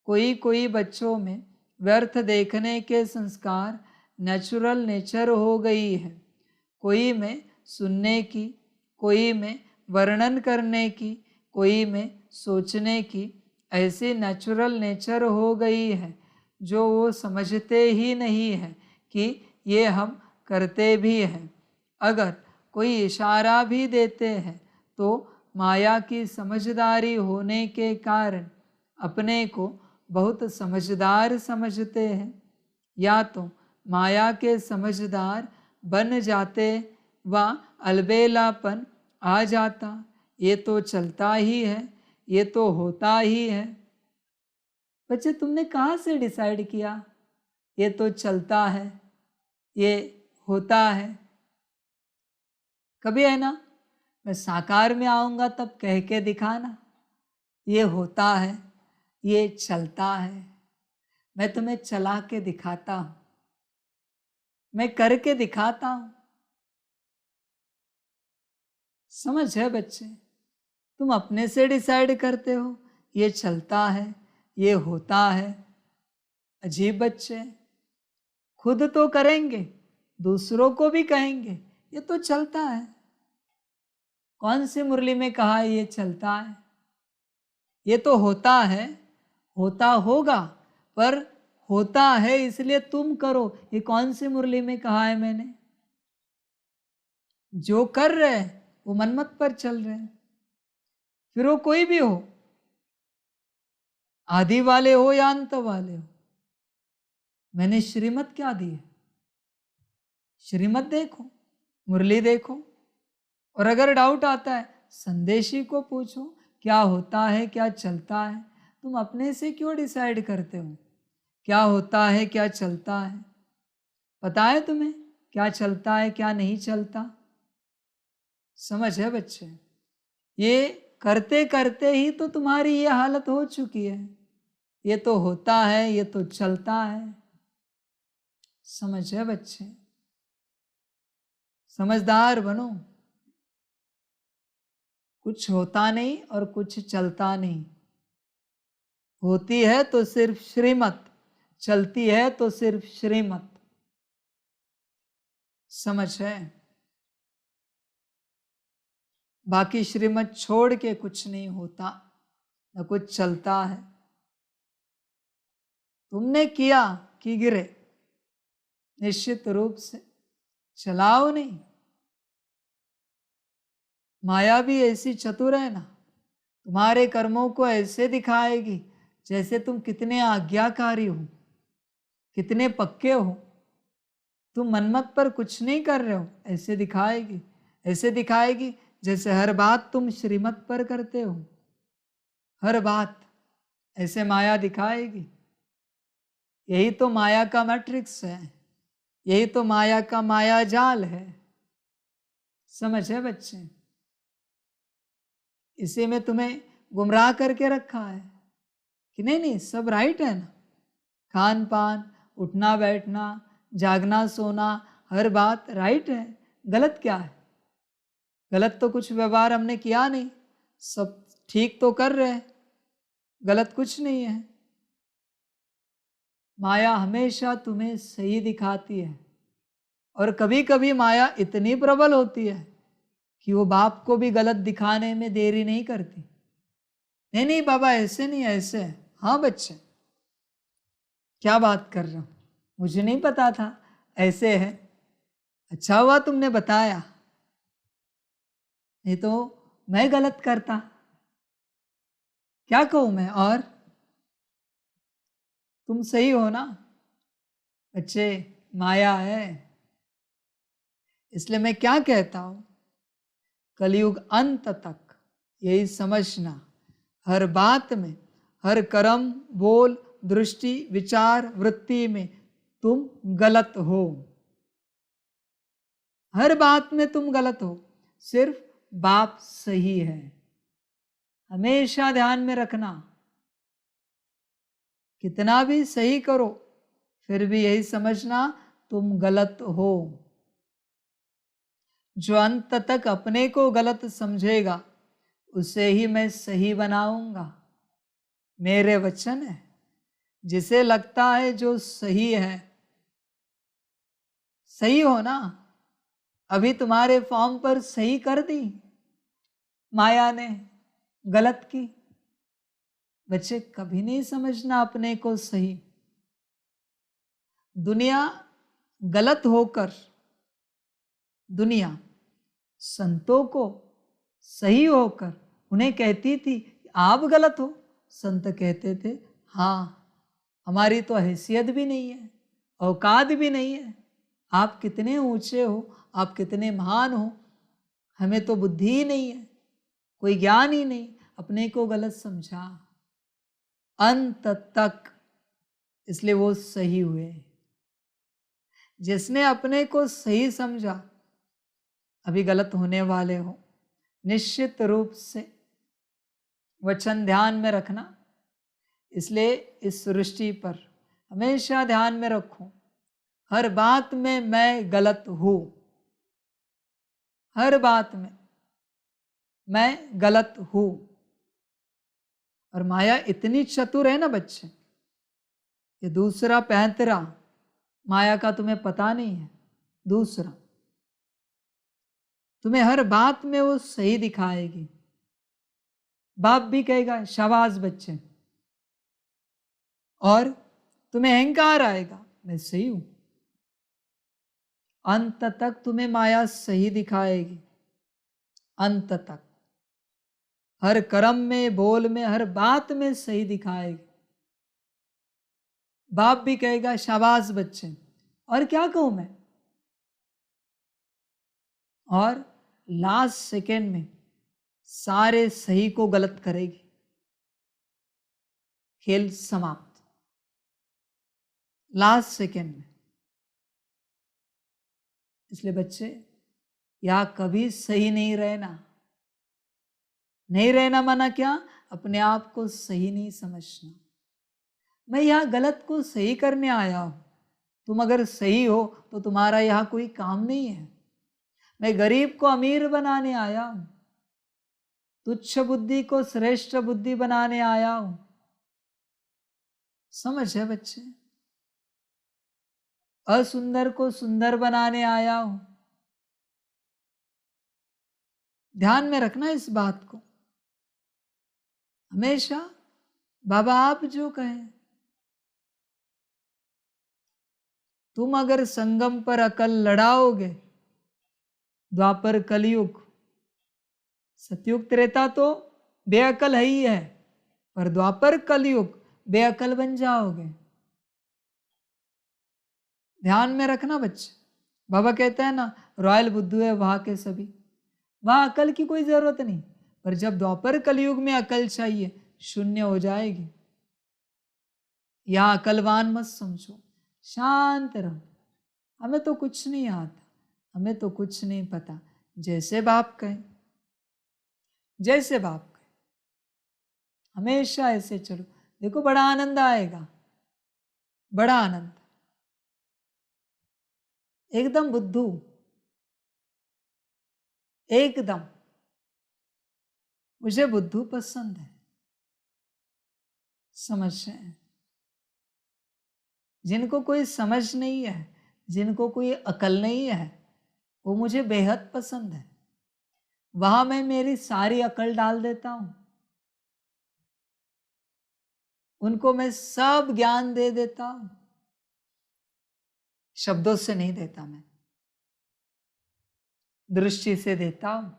कोई कोई बच्चों में व्यर्थ देखने के संस्कार नेचुरल नेचर हो गई है। कोई में सुनने की, कोई में वर्णन करने की, कोई में सोचने की, ऐसी नेचुरल नेचर हो गई है जो वो समझते ही नहीं है कि ये हम करते भी हैं। अगर कोई इशारा भी देते हैं तो माया की समझदारी होने के कारण अपने को बहुत समझदार समझते हैं, या तो माया के समझदार बन जाते व अलबेलापन आ जाता। ये तो चलता ही है, ये तो होता ही है। बच्चे, तुमने कहाँ से डिसाइड किया ये तो चलता है, ये होता है? कभी है ना, मैं साकार में आऊँगा तब कह के दिखाना, ये होता है, ये चलता है। मैं तुम्हें चला के दिखाता हूँ, मैं करके दिखाता हूँ। समझ है बच्चे? तुम अपने से डिसाइड करते हो ये चलता है, ये होता है। अजीब बच्चे, खुद तो करेंगे, दूसरों को भी कहेंगे ये तो चलता है। कौन सी मुरली में कहा ये चलता है? ये तो होता है, होता होगा, पर होता है इसलिए तुम करो, ये कौन सी मुरली में कहा है मैंने? जो कर रहे हैं वो मनमत पर चल रहे हैं, फिर वो कोई भी हो, आदि वाले हो या अंत वाले हो। मैंने श्रीमत क्या दी है? श्रीमत देखो, मुरली देखो, और अगर डाउट आता है संदेशी को पूछो क्या होता है, क्या चलता है। तुम अपने से क्यों डिसाइड करते हो क्या होता है, क्या चलता है? पता है तुम्हें क्या चलता है, क्या नहीं चलता? समझ है बच्चे? ये करते करते ही तो तुम्हारी ये हालत हो चुकी है। ये तो होता है, ये तो चलता है। समझ है बच्चे? समझदार बनो। कुछ होता नहीं और कुछ चलता नहीं। होती है तो सिर्फ श्रीमत, चलती है तो सिर्फ श्रीमत। समझ है? बाकी श्रीमत छोड़ के कुछ नहीं होता, न कुछ चलता है। तुमने किया कि गिरे, निश्चित रूप से चलाओ नहीं। माया भी ऐसी चतुर है ना, तुम्हारे कर्मों को ऐसे दिखाएगी जैसे तुम कितने आज्ञाकारी हो, कितने पक्के हो। तुम मनमत पर कुछ नहीं कर रहे हो ऐसे दिखाएगी, ऐसे दिखाएगी जैसे हर बात तुम श्रीमत पर करते हो। हर बात ऐसे माया दिखाएगी। यही तो माया का मैट्रिक्स है, यही तो माया का माया जाल है। समझ है बच्चे? इसी में तुम्हें गुमराह करके रखा है कि नहीं नहीं सब राइट है ना। खान पान, उठना बैठना, जागना सोना, हर बात राइट है। गलत क्या है? गलत तो कुछ व्यवहार हमने किया नहीं, सब ठीक तो कर रहे हैं, गलत कुछ नहीं है। माया हमेशा तुम्हें सही दिखाती है, और कभी कभी माया इतनी प्रबल होती है कि वो बाप को भी गलत दिखाने में देरी नहीं करती। नहीं नहीं बाबा ऐसे नहीं, ऐसे है। हाँ बच्चे, क्या बात कर रहे हो, मुझे नहीं पता था ऐसे है। अच्छा हुआ तुमने बताया, नहीं तो मैं गलत करता। क्या कहूं मैं? और तुम सही हो ना बच्चे, माया है। इसलिए मैं क्या कहता हूं, कलयुग अंत तक यही समझना, हर बात में, हर कर्म, बोल, दृष्टि, विचार, वृत्ति में तुम गलत हो। हर बात में तुम गलत हो, सिर्फ बाप सही है। हमेशा ध्यान में रखना, कितना भी सही करो फिर भी यही समझना तुम गलत हो। जो अंत तक अपने को गलत समझेगा उसे ही मैं सही बनाऊंगा। मेरे वचन है। जिसे लगता है जो सही है, सही हो ना। अभी तुम्हारे फॉर्म पर सही कर दी माया ने, गलत की। बच्चे कभी नहीं समझना अपने को सही। दुनिया गलत होकर, दुनिया संतों को सही होकर उन्हें कहती थी आप गलत हो। संत कहते थे हाँ, हमारी तो हैसियत भी नहीं है, औकात भी नहीं है, आप कितने ऊंचे हो, आप कितने महान हो, हमें तो बुद्धि ही नहीं है, कोई ज्ञान ही नहीं, अपने को गलत समझा अंत तक। इसलिए वो सही हुए। जिसने अपने को सही समझा, अभी गलत होने वाले हो, निश्चित रूप से वचन ध्यान में रखना। इसलिए इस सृष्टि पर हमेशा ध्यान में रखो, हर बात में मैं गलत हूं, हर बात में मैं गलत हूं। और माया इतनी चतुर है ना बच्चे, ये दूसरा पैंतरा माया का तुम्हें पता नहीं है। दूसरा, तुम्हें हर बात में वो सही दिखाएगी। बाप भी कहेगा शाबाश बच्चे, और तुम्हें अहंकार आएगा मैं सही हूं। अंत तक तुम्हें माया सही दिखाएगी, अंत तक हर कर्म में, बोल में, हर बात में सही दिखाएगी। बाप भी कहेगा शाबाश बच्चे, और क्या कहूं मैं, और लास्ट सेकेंड में सारे सही को गलत करेगी, खेल समाप्त लास्ट सेकेंड में। इसलिए बच्चे या कभी सही नहीं रहना। नहीं रहना माना क्या, अपने आप को सही नहीं समझना। मैं यहां गलत को सही करने आया हूं, तुम अगर सही हो तो तुम्हारा यहां कोई काम नहीं है। मैं गरीब को अमीर बनाने आया हूं, तुच्छ बुद्धि को श्रेष्ठ बुद्धि बनाने आया हूं। समझ है बच्चे, असुंदर को सुंदर बनाने आया हूं। ध्यान में रखना इस बात को हमेशा। बाबा आप जो कहें, तुम अगर संगम पर अकल लड़ाओगे, द्वापर कलयुग, सतयुग त्रेता तो बेअकल है ही है, पर द्वापर कलयुग बेअकल बन जाओगे। ध्यान में रखना बच्चे। बाबा कहते हैं ना, रॉयल बुद्धू है वहां के सभी, वहां अकल की कोई जरूरत नहीं, पर जब द्वापर कलयुग में अकल चाहिए, शून्य हो जाएगी। यहां अकलवान मत समझो, शांत रहो, हमें तो कुछ नहीं आता, हमें तो कुछ नहीं पता। जैसे बाप कहें, जैसे बाप कहें, हमेशा ऐसे चलो। देखो बड़ा आनंद आएगा, बड़ा आनंद। एकदम बुद्धू, एकदम। मुझे बुद्धू पसंद है, समझ रहे हैं। जिनको कोई समझ नहीं है, जिनको कोई अकल नहीं है, वो मुझे बेहद पसंद है। वहां मैं मेरी सारी अकल डाल देता हूं, उनको मैं सब ज्ञान दे देता हूं। शब्दों से नहीं देता, मैं दृष्टि से देता हूं।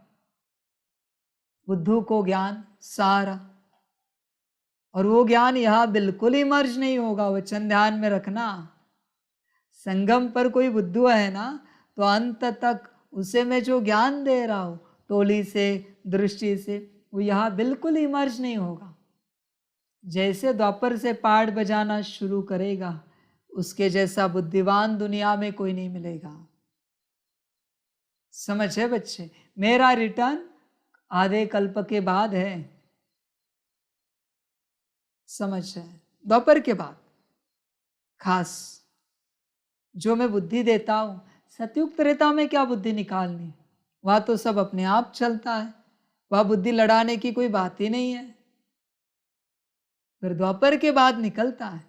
बुद्धू को ज्ञान सारा, और वो ज्ञान यहां बिल्कुल ही मर्ज नहीं होगा। वचन ध्यान में रखना। संगम पर कोई बुद्धू है ना, तो अंत तक उसे मैं जो ज्ञान दे रहा हूं टोली से, दृष्टि से, वो यहां बिल्कुल ही मर्ज नहीं होगा। जैसे द्वापर से पाठ बजाना शुरू करेगा, उसके जैसा बुद्धिमान दुनिया में कोई नहीं मिलेगा। समझ है बच्चे, मेरा रिटर्न आधे कल्प के बाद है। समझ है, द्वापर के बाद खास जो मैं बुद्धि देता हूं। सतयुग त्रेता में क्या बुद्धि निकालनी, वहां तो सब अपने आप चलता है, वहां बुद्धि लड़ाने की कोई बात ही नहीं है। फिर द्वापर के बाद निकलता है।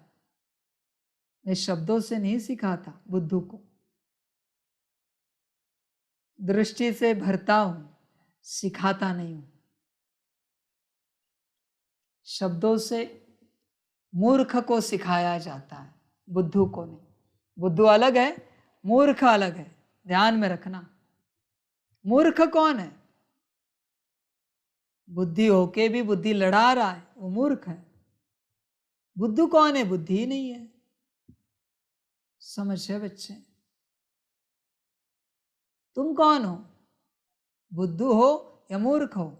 मैं शब्दों से नहीं सिखाता बुद्धू को, दृष्टि से भरता हूं, सिखाता नहीं हूं। शब्दों से मूर्ख को सिखाया जाता है, बुद्धू को नहीं। बुद्धू अलग है, मूर्ख अलग है, ध्यान में रखना। मूर्ख कौन है? बुद्धि होके भी बुद्धि लड़ा रहा है, वो मूर्ख है। बुद्धू कौन है? बुद्धि ही नहीं है। समझ है बच्चे? तुम कौन हो? बुद्धू हो या मूर्ख हो?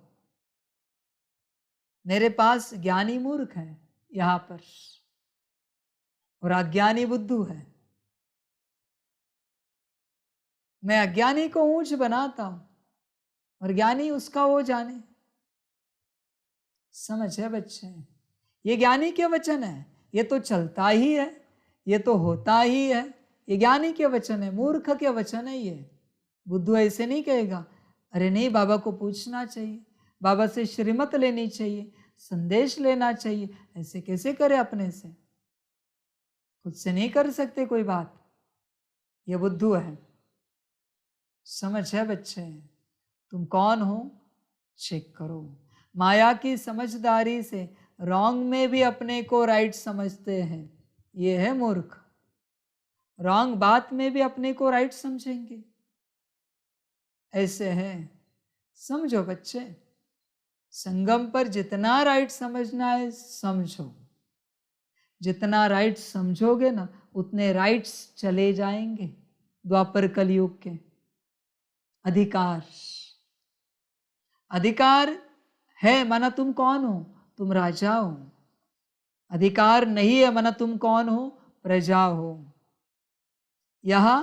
मेरे पास ज्ञानी मूर्ख है यहां पर, और अज्ञानी बुद्धू है। मैं अज्ञानी को ऊंच बनाता हूं और ज्ञानी उसका वो जाने। समझ है बच्चे? ये ज्ञानी के वचन है, ये तो चलता ही है, ये तो होता ही है। ये ज्ञानी के वचन है, मूर्ख के वचन है ये। बुद्धू ऐसे नहीं कहेगा, अरे नहीं बाबा को पूछना चाहिए, बाबा से श्रीमत लेनी चाहिए, संदेश लेना चाहिए। ऐसे कैसे करे? अपने से खुद से नहीं कर सकते कोई बात। ये बुद्धू है। समझ है बच्चे? तुम कौन हो? चेक करो। माया की समझदारी से रॉन्ग में भी अपने को राइट समझते हैं, ये है मूर्ख। रॉन्ग बात में भी अपने को राइट समझेंगे, ऐसे है। समझो बच्चे, संगम पर जितना राइट समझना है समझो। जितना राइट समझोगे ना, उतने राइट्स चले जाएंगे। द्वापर कलयुग के अधिकार, अधिकार है माना तुम कौन हो? तुम राजा हो। अधिकार नहीं है माना तुम कौन हो? प्रजा हो। यहां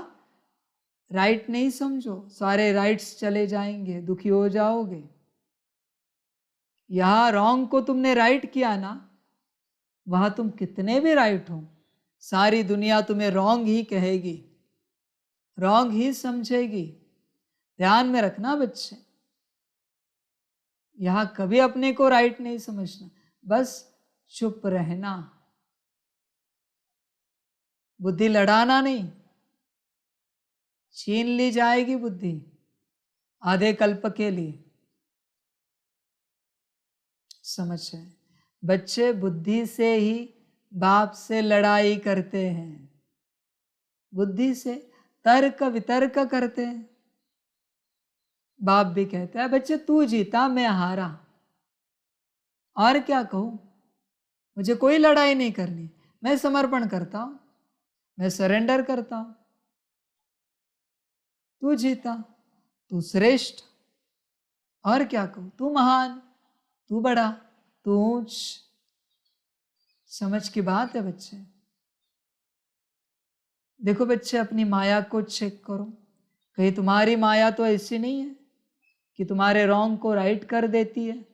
राइट नहीं समझो, सारे राइट्स चले जाएंगे, दुखी हो जाओगे। यहां रॉन्ग को तुमने राइट किया ना, वहां तुम कितने भी राइट हो, सारी दुनिया तुम्हें रॉन्ग ही कहेगी, रॉन्ग ही समझेगी। ध्यान में रखना बच्चे, यहां कभी अपने को राइट नहीं समझना, बस चुप रहना, बुद्धि लड़ाना नहीं। छीन ली जाएगी बुद्धि आधे कल्प के लिए। समझ है बच्चे? बुद्धि से ही बाप से लड़ाई करते हैं, बुद्धि से तर्क वितर्क करते हैं। बाप भी कहता है बच्चे तू जीता मैं हारा, और क्या कहूं? मुझे कोई लड़ाई नहीं करनी, मैं समर्पण करता हूं, मैं सरेंडर करता हूं। तू जीता, तू श्रेष्ठ, और क्या कहूं? तू महान, तू बड़ा, तू ऊंच। समझ की बात है बच्चे? देखो बच्चे, अपनी माया को चेक करो, कहीं तुम्हारी माया तो ऐसी नहीं है कि तुम्हारे रॉन्ग को राइट कर देती है।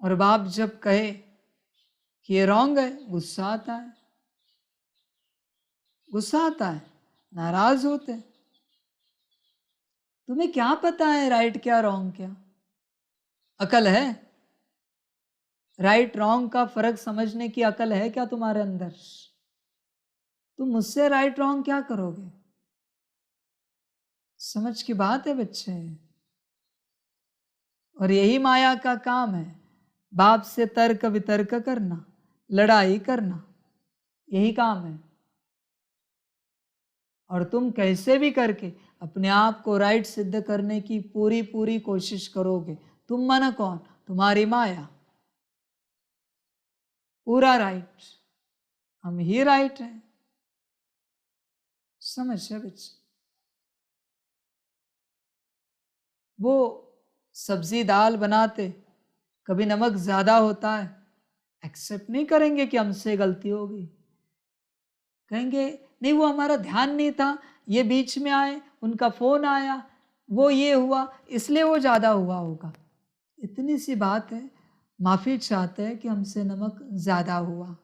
और बाप जब कहे कि ये रॉन्ग है, गुस्सा आता है, गुस्सा आता है, नाराज होते हैं। तुम्हें क्या पता है राइट क्या रॉन्ग क्या? अकल है? राइट रॉन्ग का फर्क समझने की अकल है क्या तुम्हारे अंदर? तुम मुझसे राइट रॉन्ग क्या करोगे? समझ की बात है बच्चे? और यही माया का काम है, बाप से तर्क वितर्क करना, लड़ाई करना, यही काम है। और तुम कैसे भी करके अपने आप को राइट सिद्ध करने की पूरी पूरी कोशिश करोगे। तुम माना कौन? तुम्हारी माया। पूरा राइट, हम ही राइट हैं। समझ है बच्चे? वो सब्जी दाल बनाते, कभी नमक ज्यादा होता है, एक्सेप्ट नहीं करेंगे कि हमसे गलती होगी। कहेंगे नहीं वो हमारा ध्यान नहीं था, ये बीच में आए, उनका फोन आया, वो ये हुआ, इसलिए वो ज्यादा हुआ होगा। इतनी सी बात है, माफी चाहते हैं कि हमसे नमक ज्यादा हुआ,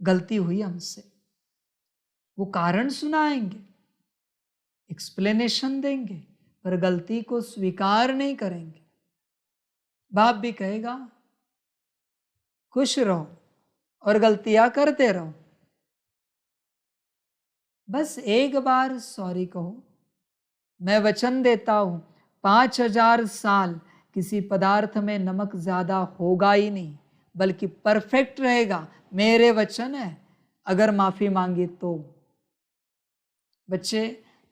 गलती हुई हमसे। वो कारण सुनाएंगे, एक्सप्लेनेशन देंगे, पर गलती को स्वीकार नहीं करेंगे। बाप भी कहेगा खुश रहो और गलतियां करते रहो, बस एक बार सॉरी कहो। मैं वचन देता हूं 5000 साल किसी पदार्थ में नमक ज़्यादा होगा ही नहीं, बल्कि परफेक्ट रहेगा। मेरे वचन है, अगर माफ़ी मांगी तो। बच्चे,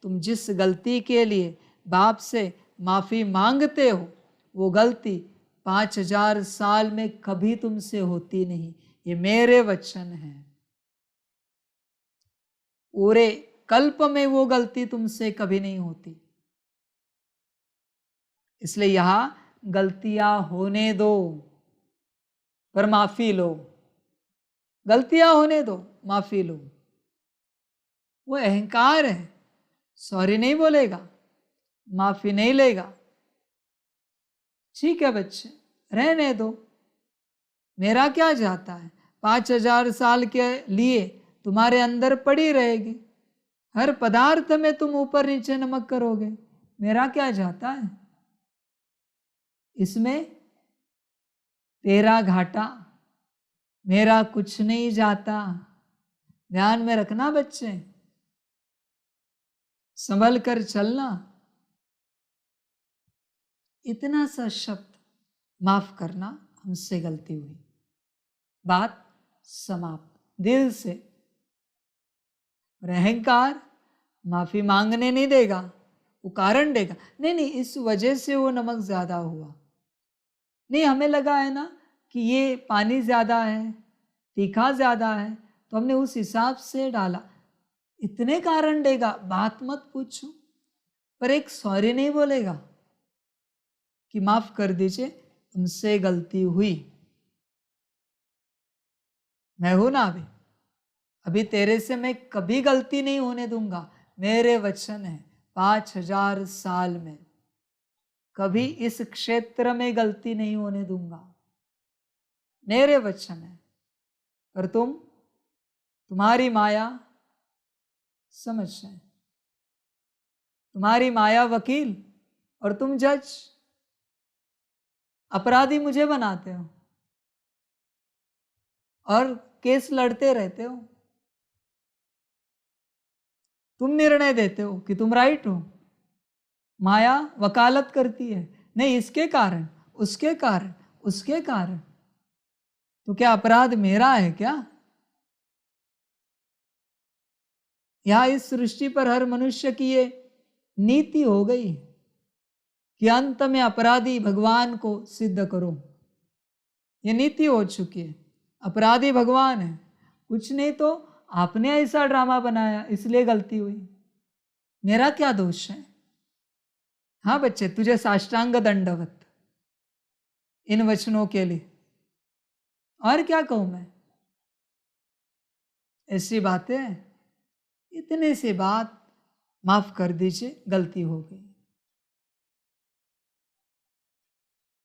तुम जिस गलती के लिए बाप से माफ़ी मांगते हो, वो गलती 5000 साल में कभी तुमसे होती नहीं। ये मेरे वचन हैं। पूरे कल्प में वो गलती तुमसे कभी नहीं होती। इसलिए यहां गलतियां होने दो, पर माफी लो। गलतियां होने दो, माफी लो। वो अहंकार है, सॉरी नहीं बोलेगा, माफी नहीं लेगा। ठीक है बच्चे, रहने दो, मेरा क्या जाता है। 5000 साल के लिए तुम्हारे अंदर पड़ी रहेगी। हर पदार्थ में तुम ऊपर नीचे नमक करोगे, मेरा क्या जाता है। इसमें तेरा घाटा, मेरा कुछ नहीं जाता। ध्यान में रखना बच्चे, संभल कर चलना। इतना सा शब्द, माफ करना, हमसे गलती हुई, बात समाप्त। दिल से। और अहंकार माफी मांगने नहीं देगा, वो कारण देगा। नहीं नहीं, इस वजह से वो नमक ज्यादा हुआ। नहीं, हमें लगा है ना कि ये पानी ज्यादा है, तीखा ज्यादा है, तो हमने उस हिसाब से डाला। इतने कारण देगा, बात मत पूछो। पर एक सॉरी नहीं बोलेगा कि माफ कर दीजिए, हमसे गलती हुई। मैं हूं ना अभी तेरे से मैं कभी गलती नहीं होने दूंगा। मेरे वचन है, 5000 साल में कभी इस क्षेत्र में गलती नहीं होने दूंगा। मेरे वचन है। और तुम्हारी माया समझ जाए, तुम्हारी माया वकील और तुम जज। अपराधी मुझे बनाते हो और केस लड़ते रहते हो। तुम निर्णय देते हो कि तुम राइट हो। माया वकालत करती है, नहीं इसके कारण, उसके कारण, उसके कारण। तो क्या अपराध मेरा है क्या? यहां इस सृष्टि पर हर मनुष्य की ये नीति हो गई कि अंत में अपराधी भगवान को सिद्ध करो। ये नीति हो चुकी है, अपराधी भगवान है। कुछ नहीं तो आपने ऐसा ड्रामा बनाया, इसलिए गलती हुई। मेरा क्या दोष है? हाँ बच्चे, तुझे साष्टांग दंडवत इन वचनों के लिए। और क्या कहूं मैं? ऐसी बातें, इतने से बात, माफ कर दीजिए, गलती हो गई,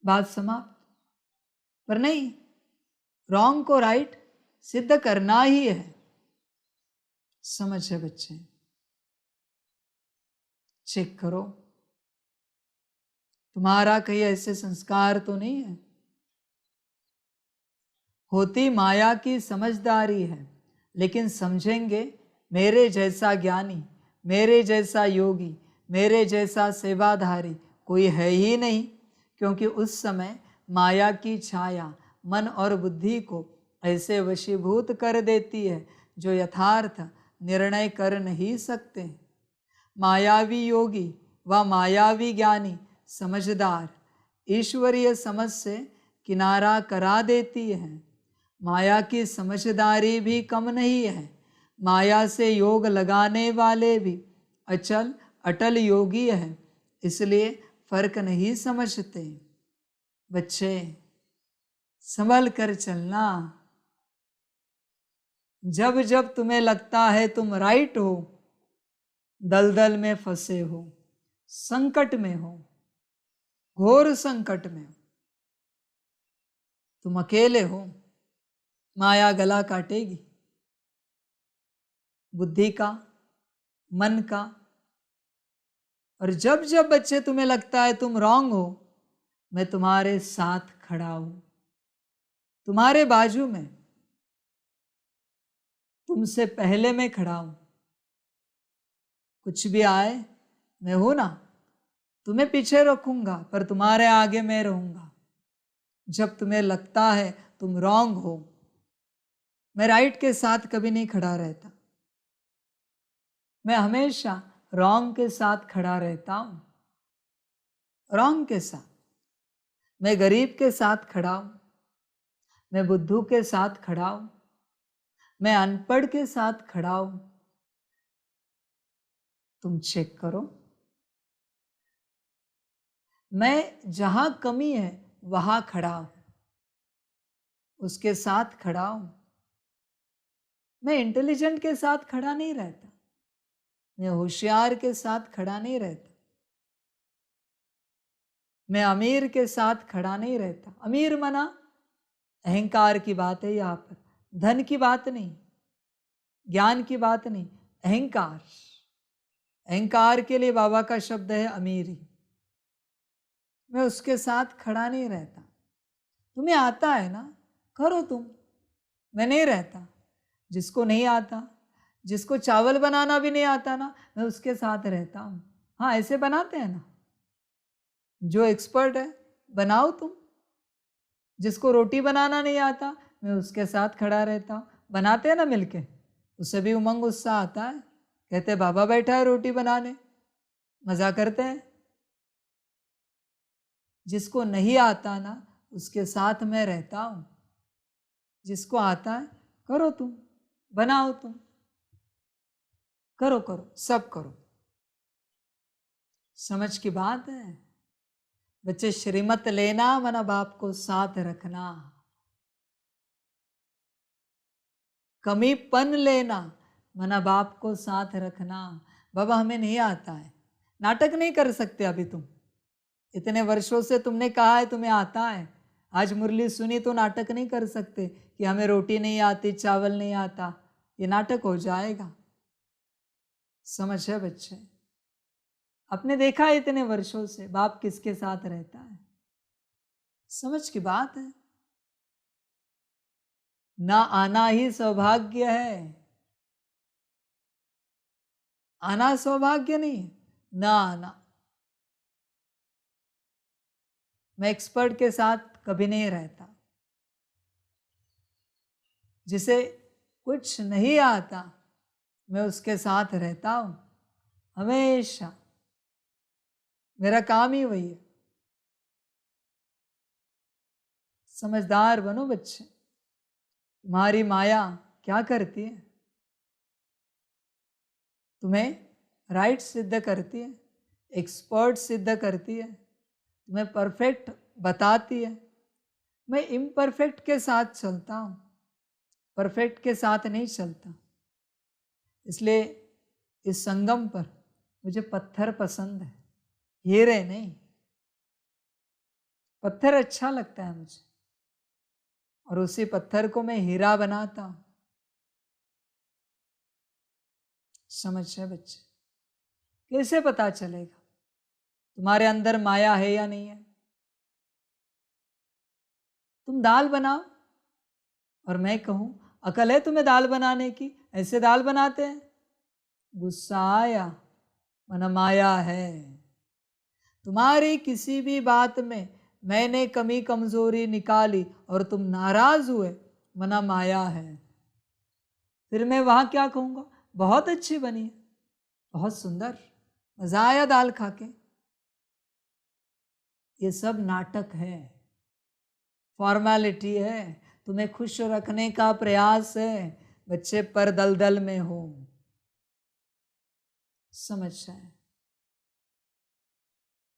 बात समाप्त। पर नहीं, रॉन्ग को राइट सिद्ध करना ही है। समझ है बच्चे? चेक करो, तुम्हारा कहीं ऐसे संस्कार तो नहीं है। होती माया की समझदारी है, लेकिन समझेंगे मेरे जैसा ज्ञानी, मेरे जैसा योगी, मेरे जैसा सेवाधारी कोई है ही नहीं। क्योंकि उस समय माया की छाया मन और बुद्धि को ऐसे वशीभूत कर देती है जो यथार्थ निर्णय कर नहीं सकते। मायावी योगी व मायावी ज्ञानी समझदार ईश्वरीय समझ से किनारा करा देती है। माया की समझदारी भी कम नहीं है। माया से योग लगाने वाले भी अचल अटल योगी है, इसलिए फर्क नहीं समझते। बच्चे, संभल कर चलना। जब जब तुम्हें लगता है तुम राइट हो, दलदल में फंसे हो, संकट में हो, घोर संकट में हो, तुम अकेले हो, माया गला काटेगी, बुद्धि का, मन का। और जब जब बच्चे तुम्हें लगता है तुम रॉन्ग हो, मैं तुम्हारे साथ खड़ा हूं, तुम्हारे बाजू में, तुमसे पहले मैं खड़ा हूं। कुछ भी आए, मैं हूं ना, तुम्हें पीछे रखूंगा पर तुम्हारे आगे मैं रहूंगा। जब तुम्हें लगता है तुम रॉन्ग हो, मैं राइट के साथ कभी नहीं खड़ा रहता। मैं हमेशा रॉन्ग के साथ खड़ा रहता हूं। रॉन्ग के साथ मैं गरीब के साथ खड़ा हूं, मैं बुद्धू के साथ खड़ा हूं, मैं अनपढ़ के साथ खड़ा हूं। तुम चेक करो, मैं जहां कमी है वहां खड़ा हूं, उसके साथ खड़ा हूं। मैं इंटेलिजेंट के साथ खड़ा नहीं रहता, मैं होशियार के साथ खड़ा नहीं रहता, मैं अमीर के साथ खड़ा नहीं रहता। अमीर मना अहंकार की बात है, यहां पर धन की बात नहीं, ज्ञान की बात नहीं, अहंकार। अहंकार के लिए बाबा का शब्द है अमीरी। मैं उसके साथ खड़ा नहीं रहता। तुम्हें आता है ना, करो तुम, मैं नहीं रहता। जिसको नहीं आता, जिसको चावल बनाना भी नहीं आता ना, मैं उसके साथ रहता हूं। हाँ, ऐसे बनाते हैं ना, जो एक्सपर्ट है बनाओ तुम। जिसको रोटी बनाना नहीं आता, मैं उसके साथ खड़ा रहता हूँ। बनाते हैं ना मिलके, उससे भी उमंग उत्साह आता है। कहते बाबा बैठा है रोटी बनाने, मजा करते हैं। जिसको नहीं आता ना, उसके साथ मैं रहता हूँ। जिसको आता है करो तुम, बनाओ तुम, करो करो, सब करो। समझ की बात है बच्चे। श्रीमत लेना मना बाप को साथ रखना, कमीपन लेना मना बाप को साथ रखना। बाबा हमें नहीं आता है, नाटक नहीं कर सकते अभी तुम। इतने वर्षों से तुमने कहा है तुम्हें आता है, आज मुरली सुनी तो नाटक नहीं कर सकते कि हमें रोटी नहीं आती, चावल नहीं आता। ये नाटक हो जाएगा। समझ है बच्चे? आपने देखा है इतने वर्षों से बाप किसके साथ रहता है। समझ की बात है। ना आना ही सौभाग्य है, आना सौभाग्य नहीं, ना आना। मैं एक्सपर्ट के साथ कभी नहीं रहता। जिसे कुछ नहीं आता, मैं उसके साथ रहता हूं हमेशा। मेरा काम ही वही है। समझदार बनो बच्चे। तुम्हारी माया क्या करती है? तुम्हें राइट सिद्ध करती है, एक्सपर्ट सिद्ध करती है, तुम्हें परफेक्ट बताती है। मैं इम्परफेक्ट के साथ चलता हूं, परफेक्ट के साथ नहीं चलता। इसलिए इस संगम पर मुझे पत्थर पसंद है, हीरे नहीं। पत्थर अच्छा लगता है मुझे, और उसी पत्थर को मैं हीरा बनाता हूं। समझ है बच्चे? कैसे पता चलेगा तुम्हारे अंदर माया है या नहीं है? तुम दाल बनाओ और मैं कहूं अकल है तुम्हें दाल बनाने की, ऐसे दाल बनाते हैं। गुस्सा आया मन माया है। तुम्हारी किसी भी बात में मैंने कमी कमजोरी निकाली और तुम नाराज हुए, मना माया है। फिर मैं वहां क्या कहूंगा? बहुत अच्छी बनी है, बहुत सुंदर, मजा आया दाल खा के। ये सब नाटक है, फॉर्मेलिटी है, तुम्हें खुश रखने का प्रयास है। बच्चे पर दलदल में हो। समझ जाए,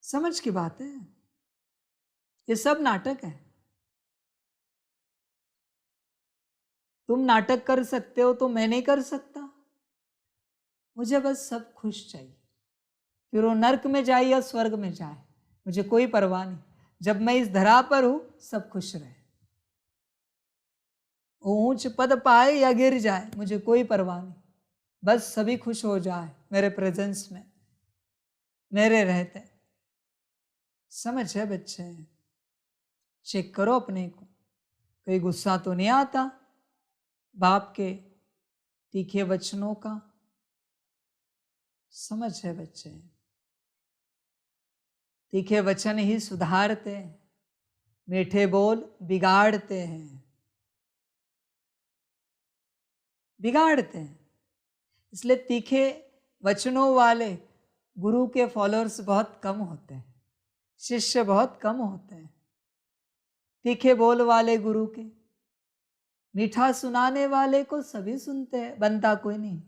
समझ की बात है। ये सब नाटक है। तुम नाटक कर सकते हो तो मैं नहीं कर सकता। मुझे बस सब खुश चाहिए, फिर वो नर्क में जाए या स्वर्ग में जाए, मुझे कोई परवाह नहीं। जब मैं इस धरा पर हूं सब खुश रहे। ऊंच पद पाए या गिर जाए मुझे कोई परवाह नहीं, बस सभी खुश हो जाए मेरे प्रेजेंस में, मेरे रहते। समझ है बच्चे? चेक करो अपने को, कोई गुस्सा तो नहीं आता बाप के तीखे वचनों का? समझ है बच्चे? तीखे वचन ही सुधारते हैं, मीठे बोल बिगाड़ते हैं, बिगाड़ते हैं। इसलिए तीखे वचनों वाले गुरु के फॉलोअर्स बहुत कम होते हैं, शिष्य बहुत कम होते हैं। तीखे बोल वाले गुरु के, मीठा सुनाने वाले को सभी सुनते हैं, बनता कोई नहीं,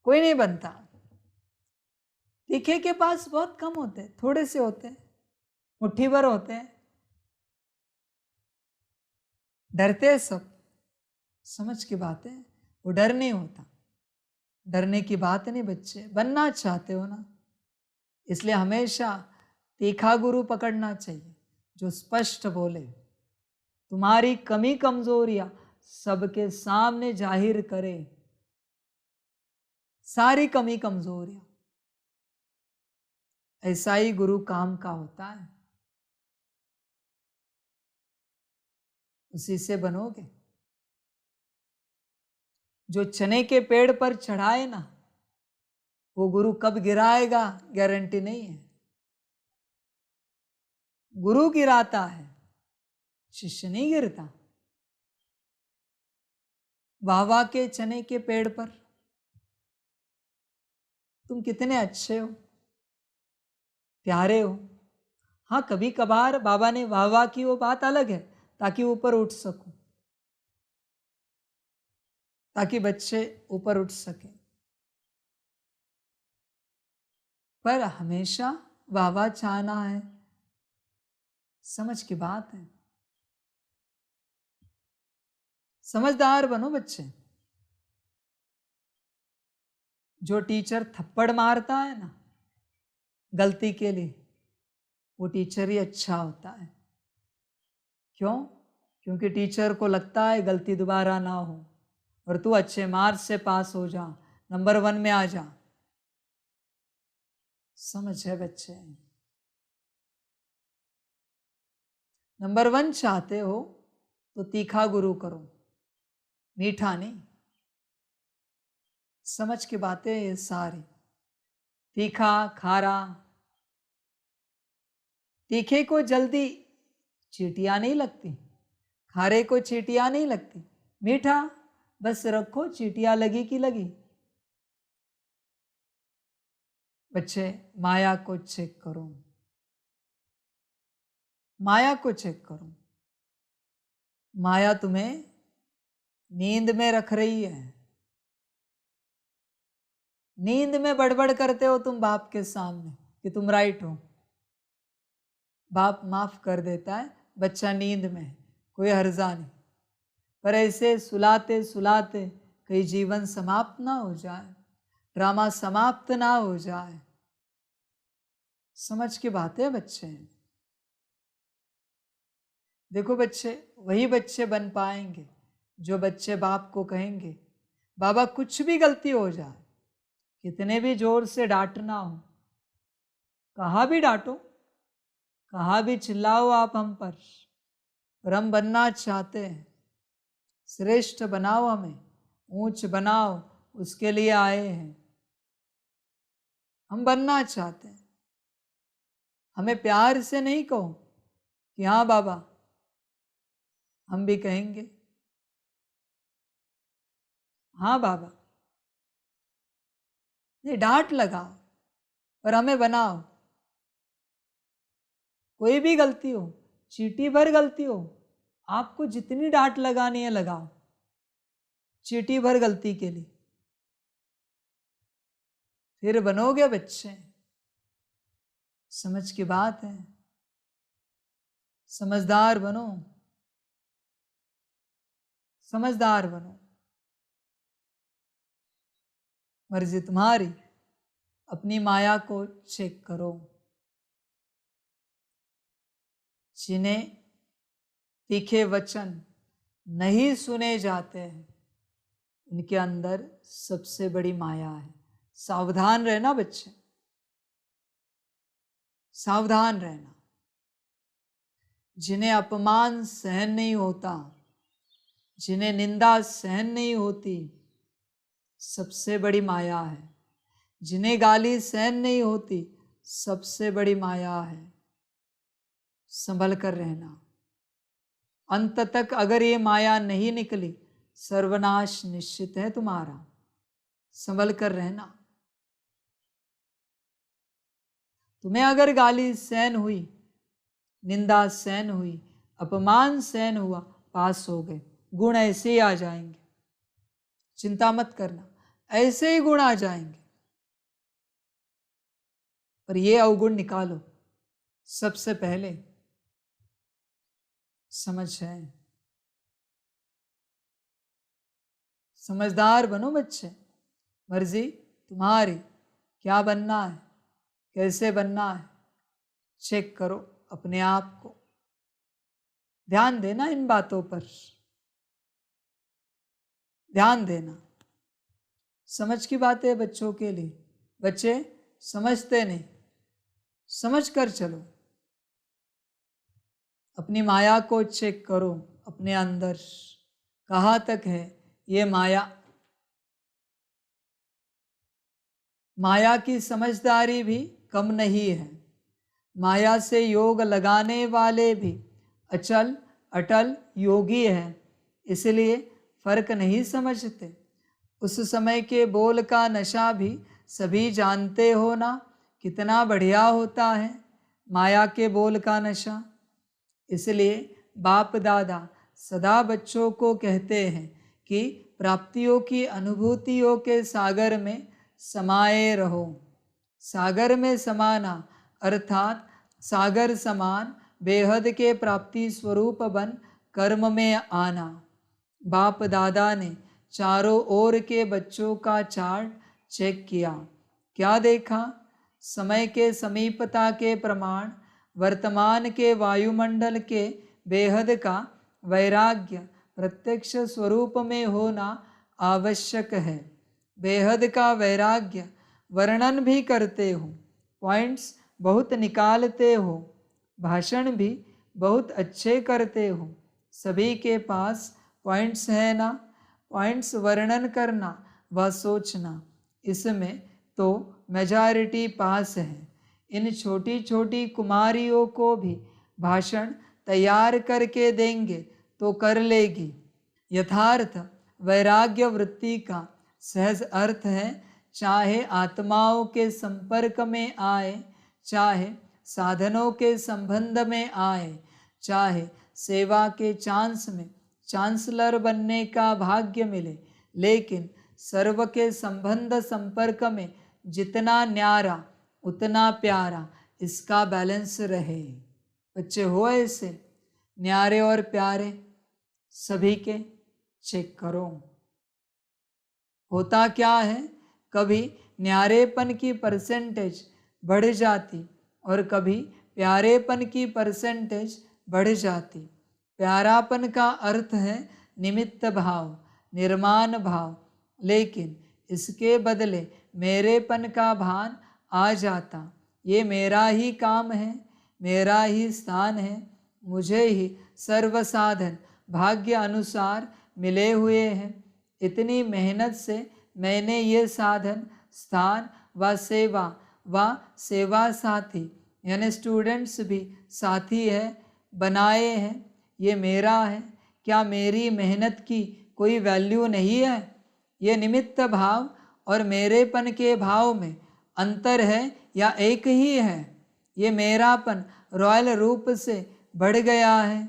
कोई नहीं बनता। तीखे के पास बहुत कम होते हैं, थोड़े से होते हैं, मुट्ठी भर होते हैं, डरते हैं सब। समझ की बात है, वो डर नहीं होता, डरने की बात नहीं बच्चे, बनना चाहते हो ना, इसलिए हमेशा तीखा गुरु पकड़ना चाहिए जो स्पष्ट बोले, तुम्हारी कमी कमजोरियां सबके सामने जाहिर करे, सारी कमी कमजोरियां। ऐसा ही गुरु काम का होता है, उसी से बनोगे। जो चने के पेड़ पर चढ़ाए ना, वो गुरु कब गिराएगा गारंटी नहीं है। गुरु गिराता है, शिष्य नहीं गिरता। वाहवा के चने के पेड़ पर तुम कितने अच्छे हो, प्यारे हो। हाँ, कभी कभार बाबा ने वाहवा की, वो बात अलग है, ताकि ऊपर उठ सकूं, ताकि बच्चे ऊपर उठ सके। पर हमेशा वाहवा चाहना है, समझ की बात है। समझदार बनो बच्चे। जो टीचर थप्पड़ मारता है ना गलती के लिए, वो टीचर ही अच्छा होता है। क्यों? क्योंकि टीचर को लगता है गलती दोबारा ना हो और तू अच्छे मार्क्स से पास हो जा, नंबर 1 में आ जा। समझ है बच्चे? नंबर 1 चाहते हो तो तीखा गुरु करो, मीठा नहीं। समझ की बातें ये सारी, तीखा खारा। तीखे को जल्दी चींटियां नहीं लगती, खारे को चींटियां नहीं लगती, मीठा बस रखो, चींटियां लगी कि लगी। बच्चे माया को चेक करो, माया को चेक करो। माया तुम्हें नींद में रख रही है, नींद में बड़बड़ करते हो तुम बाप के सामने कि तुम राइट हो। बाप माफ कर देता है, बच्चा नींद में है, कोई हर्जा नहीं। पर ऐसे सुलाते सुलाते कहीं जीवन समाप्त ना हो जाए, ड्रामा समाप्त ना हो जाए। समझ की बात है बच्चे? देखो बच्चे, वही बच्चे बन पाएंगे जो बच्चे बाप को कहेंगे, बाबा कुछ भी गलती हो जाए, कितने भी जोर से डांटना हो, कहा भी डांटो, कहा भी चिल्लाओ आप हम पर हम बनना चाहते हैं, श्रेष्ठ बनाओ, हमें ऊंच बनाओ, उसके लिए आए हैं। हम बनना चाहते हैं। हमें प्यार से नहीं कहो कि हाँ बाबा, हम भी कहेंगे हाँ बाबा। ये डांट लगाओ पर हमें बनाओ। कोई भी गलती हो, चींटी भर गलती हो, आपको जितनी डांट लगानी है लगाओ, चींटी भर गलती के लिए, फिर बनोगे बच्चे। समझ की बात है, समझदार बनो, समझदार बनो। मर्जी तुम्हारी, अपनी माया को चेक करो। जिन्हें तीखे वचन नहीं सुने जाते हैं, उनके अंदर सबसे बड़ी माया है। सावधान रहना बच्चे, सावधान रहना। जिन्हें अपमान सहन नहीं होता, जिन्हें निंदा सहन नहीं होती, सबसे बड़ी माया है। जिन्हें गाली सहन नहीं होती, सबसे बड़ी माया है। संभल कर रहना। अंत तक अगर ये माया नहीं निकली, सर्वनाश निश्चित है तुम्हारा। संभल कर रहना। तुम्हें अगर गाली सहन हुई, निंदा सहन हुई, अपमान सहन हुआ, पास हो गए। गुण ऐसे ही आ जाएंगे, चिंता मत करना, ऐसे ही गुण आ जाएंगे। पर ये अवगुण निकालो। सबसे पहले समझ है। समझदार बनो बच्चे। मर्जी तुम्हारी, क्या बनना है, कैसे बनना है, चेक करो अपने आप को। ध्यान देना इन बातों पर, ध्यान देना। समझ की बात है बच्चों के लिए। बच्चे समझते नहीं, समझ कर चलो। अपनी माया को चेक करो अपने अंदर, कहाँ तक है ये माया। माया की समझदारी भी कम नहीं है। माया से योग लगाने वाले भी अचल अटल योगी हैं, इसलिए फर्क नहीं समझते। उस समय के बोल का नशा भी सभी जानते हो ना, कितना बढ़िया होता है माया के बोल का नशा। इसलिए बाप दादा सदा बच्चों को कहते हैं कि प्राप्तियों की अनुभूतियों के सागर में समाये रहो। सागर में समाना अर्थात सागर समान बेहद के प्राप्ति स्वरूप बन कर्म में आना। बाप दादा ने चारों ओर के बच्चों का चार्ट चेक किया। क्या देखा? समय के समीपता के प्रमाण वर्तमान के वायुमंडल के बेहद का वैराग्य प्रत्यक्ष स्वरूप में होना आवश्यक है। बेहद का वैराग्य वर्णन भी करते हो, पॉइंट्स बहुत निकालते हो, भाषण भी बहुत अच्छे करते हो। सभी के पास पॉइंट्स है ना। पॉइंट्स वर्णन करना व सोचना, इसमें तो मेजॉरिटी पास है। इन छोटी छोटी कुमारियों को भी भाषण तैयार करके देंगे तो कर लेगी। यथार्थ वैराग्य वृत्ति का सहज अर्थ है, चाहे आत्माओं के संपर्क में आए, चाहे साधनों के संबंध में आए, चाहे सेवा के चांस में चांसलर बनने का भाग्य मिले, लेकिन सर्व के संबंध संपर्क में जितना न्यारा उतना प्यारा, इसका बैलेंस रहे। बच्चे हो ऐसे न्यारे और प्यारे सभी के, चेक करो। होता क्या है, कभी न्यारेपन की परसेंटेज बढ़ जाती और कभी प्यारेपन की परसेंटेज बढ़ जाती। प्यारापन का अर्थ है निमित्त भाव, निर्माण भाव, लेकिन इसके बदले मेरेपन का भान आ जाता। ये मेरा ही काम है, मेरा ही स्थान है, मुझे ही सर्व साधन भाग्य अनुसार मिले हुए हैं। इतनी मेहनत से मैंने ये साधन, स्थान व सेवा साथी यानी स्टूडेंट्स भी साथी है बनाए हैं। ये मेरा है, क्या मेरी मेहनत की कोई वैल्यू नहीं है? ये निमित्त भाव और मेरेपन के भाव में अंतर है या एक ही है? ये मेरापन रॉयल रूप से बढ़ गया है।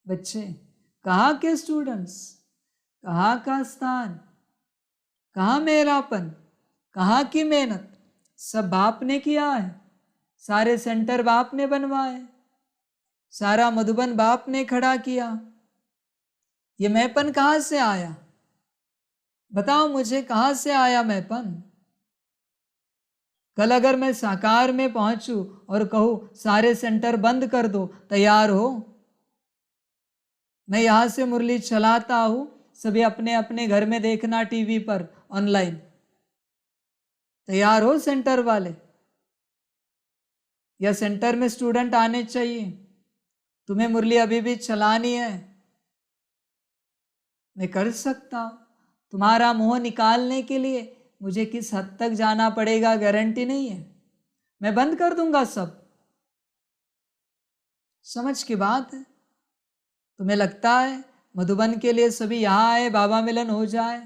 बच्चे कहाँ के स्टूडेंट्स, कहाँ का स्थान, कहाँ मेरापन, कहाँ की मेहनत? सब बाप ने किया है। सारे सेंटर बाप ने बनवाए, सारा मधुबन बाप ने खड़ा किया। ये मैंपन कहाँ से आया? बताओ मुझे, कहाँ से आया मैंपन? कल अगर मैं साकार में पहुंचूं और कहूं सारे सेंटर बंद कर दो, तैयार हो? मैं यहां से मुरली चलाता हूं, सभी अपने अपने घर में देखना टीवी पर ऑनलाइन। तैयार हो सेंटर वाले? या सेंटर में स्टूडेंट आने चाहिए? तुम्हें मुरली अभी भी चलानी है? मैं कर सकता हूं। तुम्हारा मोह निकालने के लिए मुझे किस हद तक जाना पड़ेगा गारंटी नहीं है, मैं बंद कर दूंगा सब। समझ की बात है। तुम्हें लगता है मधुबन के लिए सभी यहाँ आए, बाबा मिलन हो जाए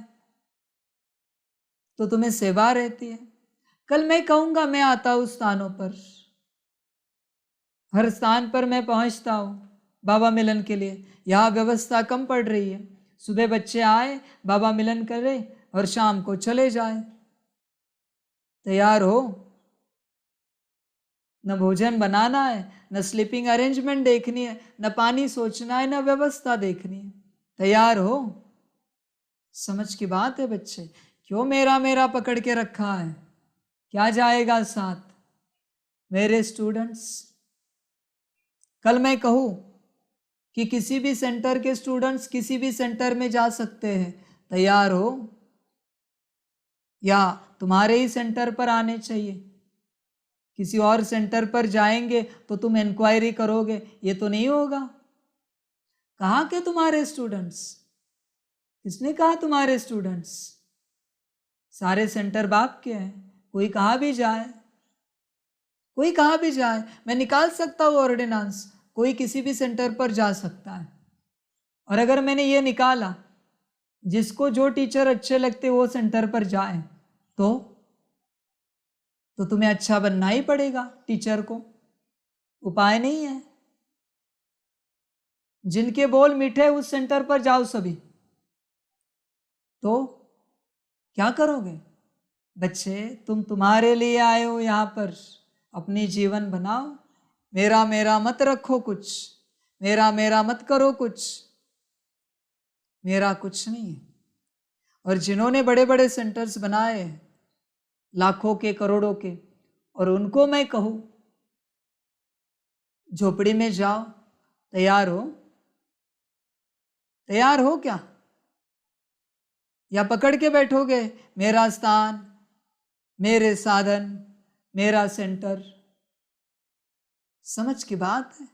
तो तुम्हें सेवा रहती है। कल मैं कहूंगा मैं आता हूँ स्थानों पर, हर स्थान पर मैं पहुंचता हूँ बाबा मिलन के लिए। यहाँ व्यवस्था कम पड़ रही है, सुबह बच्चे आए, बाबा मिलन करे और शाम को चले जाए। तैयार हो? न भोजन बनाना है, न स्लीपिंग अरेंजमेंट देखनी है, न पानी सोचना है, न व्यवस्था देखनी है। तैयार हो? समझ की बात है बच्चे। क्यों मेरा मेरा पकड़ के रखा है? क्या जाएगा साथ? मेरे स्टूडेंट्स, कल मैं कहूँ कि किसी भी सेंटर के स्टूडेंट्स किसी भी सेंटर में जा सकते हैं, तैयार हो? या तुम्हारे ही सेंटर पर आने चाहिए? किसी और सेंटर पर जाएंगे तो तुम इंक्वायरी करोगे, ये तो नहीं होगा। कहाँ के तुम्हारे स्टूडेंट्स? किसने कहा तुम्हारे स्टूडेंट्स? सारे सेंटर बाप के हैं। कोई कहाँ भी जाए, कोई कहाँ भी जाए, मैं निकाल सकता हूँ ऑर्डिनेंस, कोई किसी भी सेंटर पर जा सकता है। और अगर मैंने ये निकाला जिसको जो टीचर अच्छे लगते वो सेंटर पर जाए तो तुम्हें अच्छा बनना ही पड़ेगा टीचर को, उपाय नहीं है। जिनके बोल मीठे उस सेंटर पर जाओ सभी, तो क्या करोगे? बच्चे, तुम तुम्हारे लिए आए हो यहाँ पर, अपनी जीवन बनाओ। मेरा मेरा मत रखो कुछ, मेरा मेरा मत करो कुछ, मेरा कुछ नहीं है। और जिन्होंने बड़े बड़े सेंटर्स बनाए लाखों के करोड़ों के, और उनको मैं कहूँ झोपड़ी में जाओ, तैयार हो? तैयार हो क्या? या पकड़ के बैठोगे मेरा स्थान, मेरे साधन, मेरा सेंटर? समझ की बात है।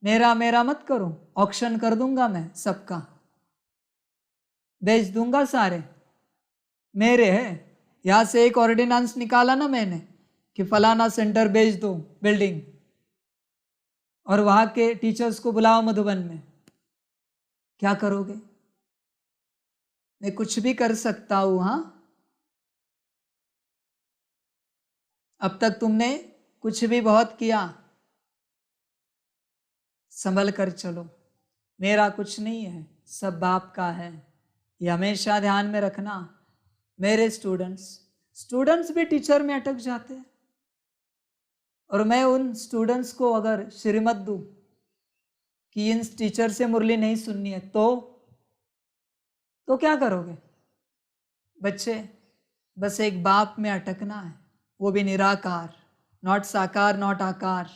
मेरा मेरा मत करो, ऑक्शन कर दूंगा मैं सबका, बेच दूंगा सारे, मेरे है। यहां से एक ऑर्डिनेंस निकाला ना मैंने कि फलाना सेंटर बेच दो बिल्डिंग, और वहां के टीचर्स को बुलाओ मधुबन में, क्या करोगे? मैं कुछ भी कर सकता हूं। हाँ, अब तक तुमने कुछ भी बहुत किया, संभल कर चलो। मेरा कुछ नहीं है, सब बाप का है, ये हमेशा ध्यान में रखना। मेरे स्टूडेंट्स भी टीचर में अटक जाते हैं, और मैं उन स्टूडेंट्स को अगर श्रीमत दूं कि इन टीचर से मुरली नहीं सुननी है तो क्या करोगे? बच्चे, बस एक बाप में अटकना है, वो भी निराकार, नॉट साकार नॉट आकार,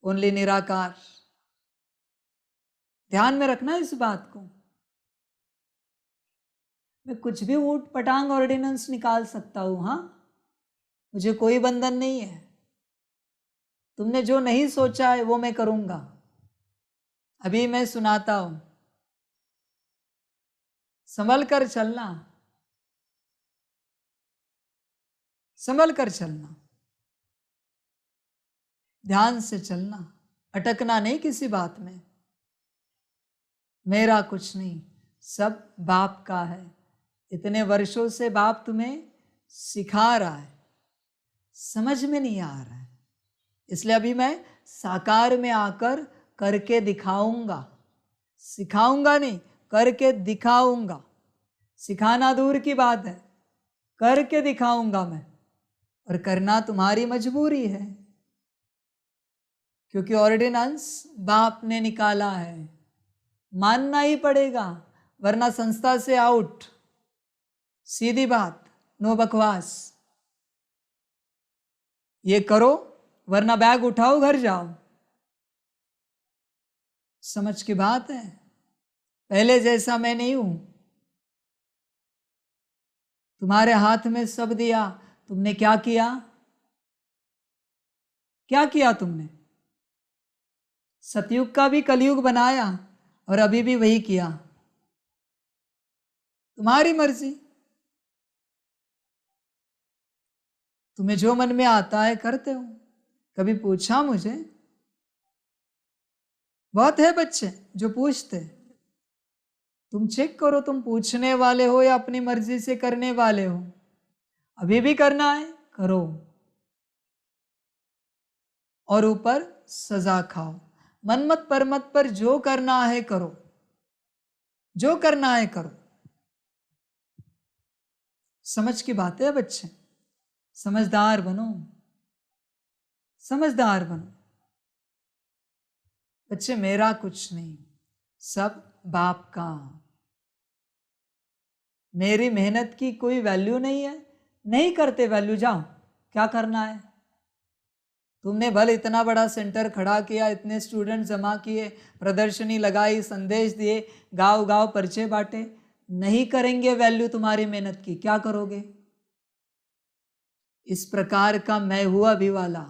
ओनली निराकार। ध्यान में रखना इस बात को। मैं कुछ भी ऊट पटांग ऑर्डिनेंस निकाल सकता हूं। हाँ, मुझे कोई बंधन नहीं है। तुमने जो नहीं सोचा है वो मैं करूंगा। अभी मैं सुनाता हूं, संभल कर चलना, संभल कर चलना, ध्यान से चलना, अटकना नहीं किसी बात में। मेरा कुछ नहीं, सब बाप का है। इतने वर्षों से बाप तुम्हें सिखा रहा है, समझ में नहीं आ रहा है, इसलिए अभी मैं साकार में आकर करके दिखाऊंगा। सिखाऊंगा नहीं, करके दिखाऊंगा। सिखाना दूर की बात है, करके दिखाऊंगा मैं। और करना तुम्हारी मजबूरी है, क्योंकि ऑर्डिनेंस बाप ने निकाला है, मानना ही पड़ेगा, वरना संस्था से आउट। सीधी बात, नो बकवास। ये करो वरना बैग उठाओ, घर जाओ। समझ की बात है। पहले जैसा मैं नहीं हूं। तुम्हारे हाथ में सब दिया, तुमने क्या किया? क्या किया तुमने? सतयुग का भी कलयुग बनाया और अभी भी वही किया। तुम्हारी मर्जी, तुम्हें जो मन में आता है करते हो। कभी पूछा मुझे? बहुत है बच्चे जो पूछते। तुम चेक करो, तुम पूछने वाले हो या अपनी मर्जी से करने वाले हो। अभी भी करना है करो, और ऊपर सजा खाओ। मनमत परमत पर जो करना है करो, जो करना है करो। समझ की बात है बच्चे, समझदार बनो, समझदार बनो। बच्चे मेरा कुछ नहीं, सब बाप का। मेरी मेहनत की कोई वैल्यू नहीं है, नहीं करते वैल्यू, जाओ क्या करना है। तुमने भल इतना बड़ा सेंटर खड़ा किया, इतने स्टूडेंट जमा किए, प्रदर्शनी लगाई, संदेश दिए, गांव गांव पर्चे बांटे, नहीं करेंगे वैल्यू तुम्हारी मेहनत की, क्या करोगे? इस प्रकार का मैं हूं अभी वाला,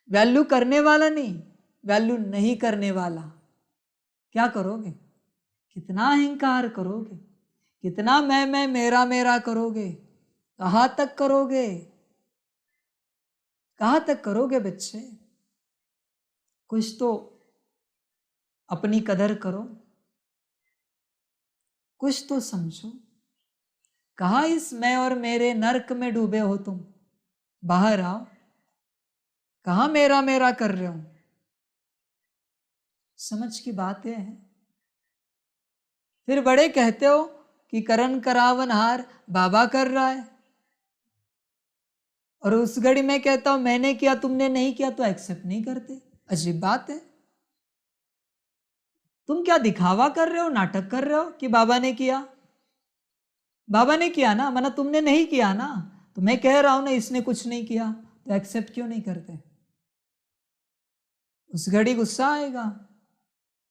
वैल्यू करने वाला नहीं, वैल्यू नहीं करने वाला। क्या करोगे? कितना अहंकार करोगे? कितना मैं मेरा मेरा करोगे? कहां तक करोगे? कहां तक करोगे बच्चे? कुछ तो अपनी कदर करो, कुछ तो समझो। कहां इस मैं और मेरे नरक में डूबे हो तुम? बाहर आओ। कहां मेरा मेरा कर रहे हो? समझ की बात है। फिर बड़े कहते हो कि करण करावन हार बाबा कर रहा है, और उस घड़ी में कहता हूं मैंने किया तुमने नहीं किया, तो एक्सेप्ट नहीं करते। अजीब बात है। तुम क्या दिखावा कर रहे हो, नाटक कर रहे हो कि बाबा ने किया? बाबा ने किया ना, माना तुमने नहीं किया ना। तो मैं कह रहा हूं ना इसने कुछ नहीं किया, तो एक्सेप्ट क्यों नहीं करते? उस घड़ी गुस्सा आएगा।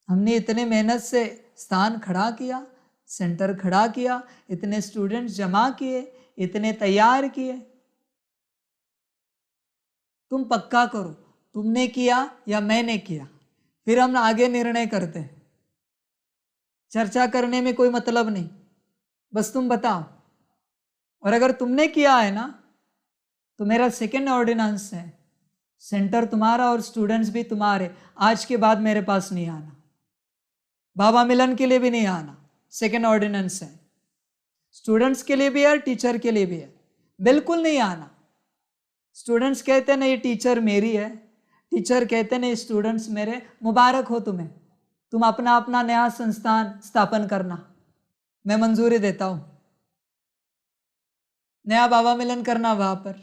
हमने इतने मेहनत से स्थान खड़ा किया, सेंटर खड़ा किया, इतने स्टूडेंट्स जमा किए, इतने तैयार किए। तुम पक्का करो तुमने किया या मैंने किया, फिर हम आगे निर्णय करते हैं। चर्चा करने में कोई मतलब नहीं, बस तुम बताओ। और अगर तुमने किया है ना, तो मेरा सेकेंड ऑर्डिनेंस है, सेंटर तुम्हारा और स्टूडेंट्स भी तुम्हारे। आज के बाद मेरे पास नहीं आना, बाबा मिलन के लिए भी नहीं आना। सेकेंड ऑर्डिनेंस है, स्टूडेंट्स के लिए भी है, टीचर के लिए भी है। बिल्कुल नहीं आना। स्टूडेंट्स कहते ना ये टीचर मेरी है, टीचर कहते ना स्टूडेंट्स मेरे, मुबारक हो तुम्हें, तुम अपना अपना नया संस्थान स्थापन करना, मैं मंजूरी देता हूं। नया बाबा मिलन करना, वहां पर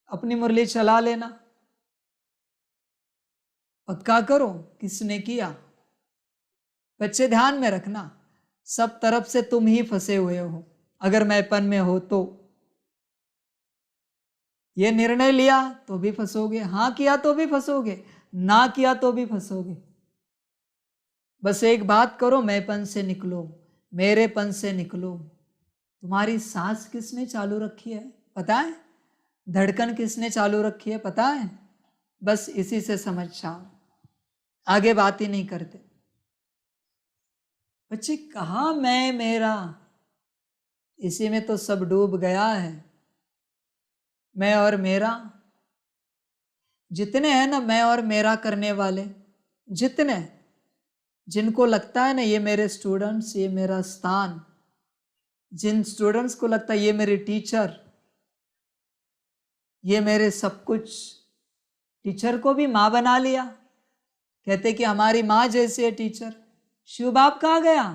अपनी मुरली चला लेना। पक्का करो किसने किया। बच्चे ध्यान में रखना, सब तरफ से तुम ही फंसे हुए हो। अगर मैंपन में हो तो ये निर्णय लिया तो भी फंसोगे, हां किया तो भी फंसोगे, ना किया तो भी फंसोगे। बस एक बात करो, मैंपन से निकलो, मेरेपन से निकलो। तुम्हारी सांस किसने चालू रखी है पता है? धड़कन किसने चालू रखी है पता है? बस इसी से समझ जाओ, आगे बात ही नहीं करते। बच्चे कहां मैं मेरा, इसी में तो सब डूब गया है। मैं और मेरा, जितने हैं ना मैं और मेरा करने वाले, जितने, जिनको लगता है ना ये मेरे स्टूडेंट्स, ये मेरा स्थान, जिन स्टूडेंट्स को लगता है ये मेरे टीचर, ये मेरे सब कुछ। टीचर को भी माँ बना लिया, कहते कि हमारी माँ जैसे है टीचर। शिव बाप कहाँ गया?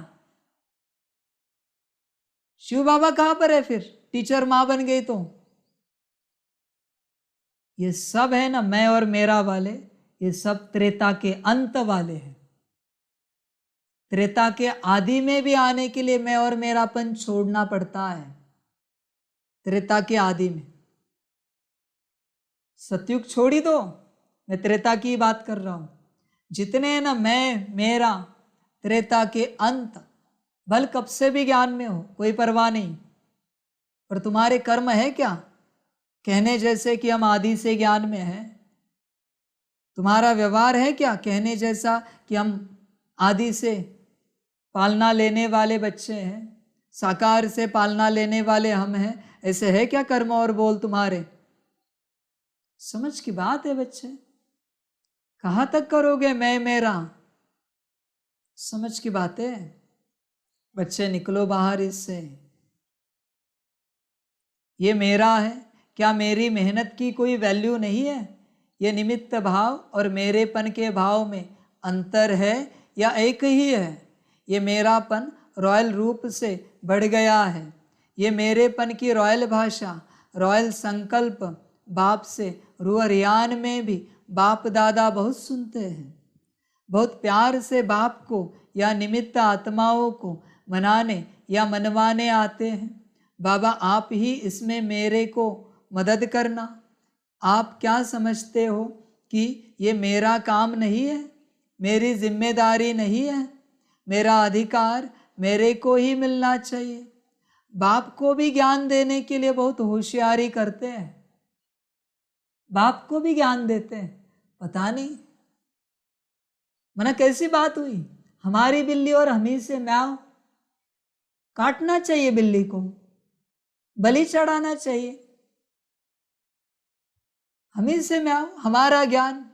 शिव बाबा कहाँ पर है फिर? टीचर माँ बन गई तो। ये सब है ना मैं और मेरा वाले, ये सब त्रेता के अंत वाले हैं। त्रेता के आदि में भी आने के लिए मैं और मेरापन छोड़ना पड़ता है। त्रेता के आदि में, सतयुग छोड़ी दो, मैं त्रेता की बात कर रहा हूं। जितने ना मैं मेरा, त्रेता के अंत, भल कब से भी ज्ञान में हो, कोई परवाह नहीं। पर तुम्हारे कर्म है क्या कहने जैसे कि हम आदि से ज्ञान में हैं? तुम्हारा व्यवहार है क्या कहने जैसा कि हम आदि से पालना लेने वाले बच्चे हैं, साकार से पालना लेने वाले हम हैं, ऐसे है क्या कर्म और बोल तुम्हारे? समझ की बात है बच्चे, कहाँ तक करोगे मैं मेरा? समझ की बात है बच्चे, निकलो बाहर इससे। ये मेरा है, क्या मेरी मेहनत की कोई वैल्यू नहीं है? ये निमित्त भाव और मेरेपन के भाव में अंतर है या एक ही है? ये मेरापन रॉयल रूप से बढ़ गया है। ये मेरेपन की रॉयल भाषा, रॉयल संकल्प बाप से रुअरियान में भी बाप दादा बहुत सुनते हैं। बहुत प्यार से बाप को या निमित्त आत्माओं को मनाने या मनवाने आते हैं। बाबा आप ही इसमें मेरे को मदद करना। आप क्या समझते हो कि ये मेरा काम नहीं है, मेरी जिम्मेदारी नहीं है, मेरा अधिकार मेरे को ही मिलना चाहिए? बाप को भी ज्ञान देने के लिए बहुत होशियारी करते हैं, बाप को भी ज्ञान देते हैं, पता नहीं मना कैसी बात हुई। हमारी बिल्ली और हमी से म्याऊ, काटना चाहिए बिल्ली को, बलि चढ़ाना चाहिए। हमी से म्याऊ, हमारा ज्ञान,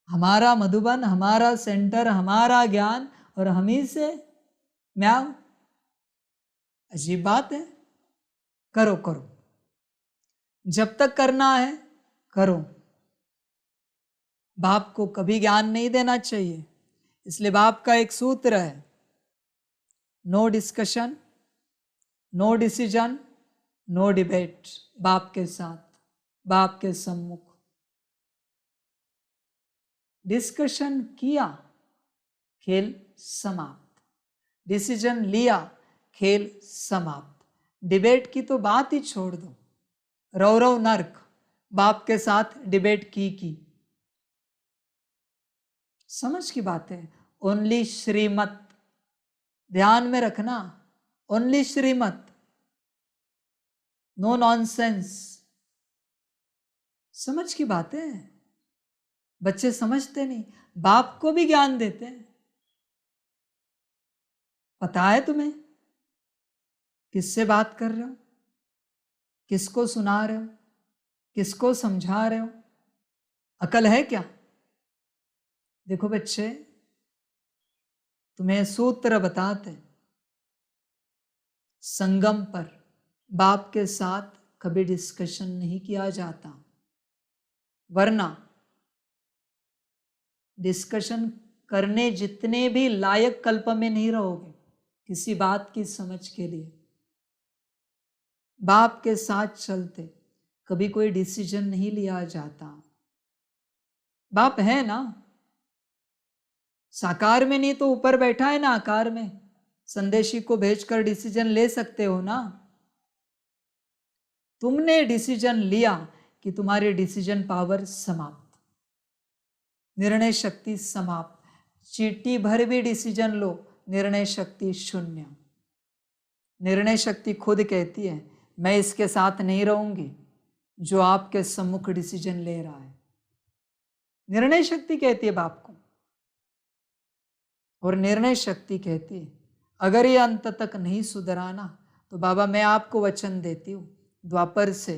हमारा मधुबन, हमारा सेंटर, हमारा ज्ञान, और हमी से म्याऊ। अजीब बात है। करो करो, जब तक करना है करो। बाप को कभी ज्ञान नहीं देना चाहिए, इसलिए बाप का एक सूत्र है, no discussion, no decision, no debate. बाप के साथ, बाप के सम्मुख डिस्कशन किया, खेल समाप्त। डिसीजन लिया, खेल समाप्त। डिबेट की तो बात ही छोड़ दो, रौरव नर्क। बाप के साथ डिबेट की समझ की बात है। ओनली श्रीमत, ध्यान में रखना, ओनली श्रीमत, नो नॉनसेंस। समझ की बात है। बच्चे समझते नहीं, बाप को भी ज्ञान देते हैं। पता है तुम्हें किससे बात कर रहे हो, किसको सुना रहे हो, किसको समझा रहे हो? अकल है क्या? देखो बच्चे, तुम्हें सूत्र बताते, संगम पर बाप के साथ कभी डिस्कशन नहीं किया जाता, वरना डिस्कशन करने जितने भी लायक कल्प में नहीं रहोगे किसी बात की समझ के लिए। बाप के साथ चलते कभी कोई डिसीजन नहीं लिया जाता। बाप है ना, साकार में नहीं तो ऊपर बैठा है ना आकार में, संदेशी को भेजकर डिसीजन ले सकते हो ना। तुमने डिसीजन लिया कि तुम्हारी डिसीजन पावर समाप्त, निर्णय शक्ति समाप्त। चीटी भर भी डिसीजन लो, निर्णय शक्ति शून्य। निर्णय शक्ति खुद कहती है मैं इसके साथ नहीं रहूंगी जो आपके सम्मुख डिसीजन ले रहा है। निर्णय शक्ति कहती है बाप को, और निर्णय शक्ति कहती है अगर ये अंत तक नहीं सुधराना तो बाबा मैं आपको वचन देती हूँ, द्वापर से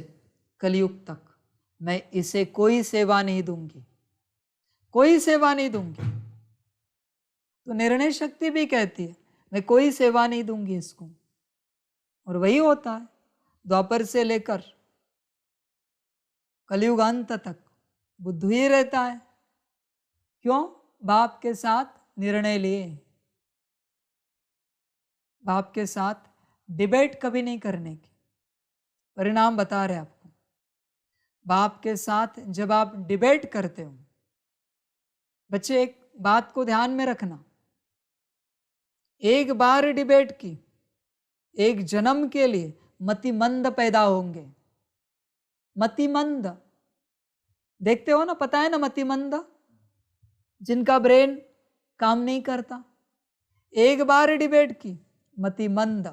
कलयुग तक मैं इसे कोई सेवा नहीं दूंगी, कोई सेवा नहीं दूंगी। तो निर्णय शक्ति भी कहती है मैं कोई सेवा नहीं दूंगी इसको, और वही होता है। द्वापर से लेकर कलयुग अंत तक बुद्धू ही रहता है। क्यों? बाप के साथ निर्णय लिए, बाप के साथ डिबेट कभी नहीं करने की। परिणाम बता रहे आपको। बाप के साथ जब आप डिबेट करते हो, बच्चे एक बात को ध्यान में रखना, एक बार डिबेट की, एक जन्म के लिए मतिमंद पैदा होंगे। मतिमंद देखते हो ना, पता है ना मतिमंद, जिनका ब्रेन काम नहीं करता। एक बार डिबेट की, मतिमंद,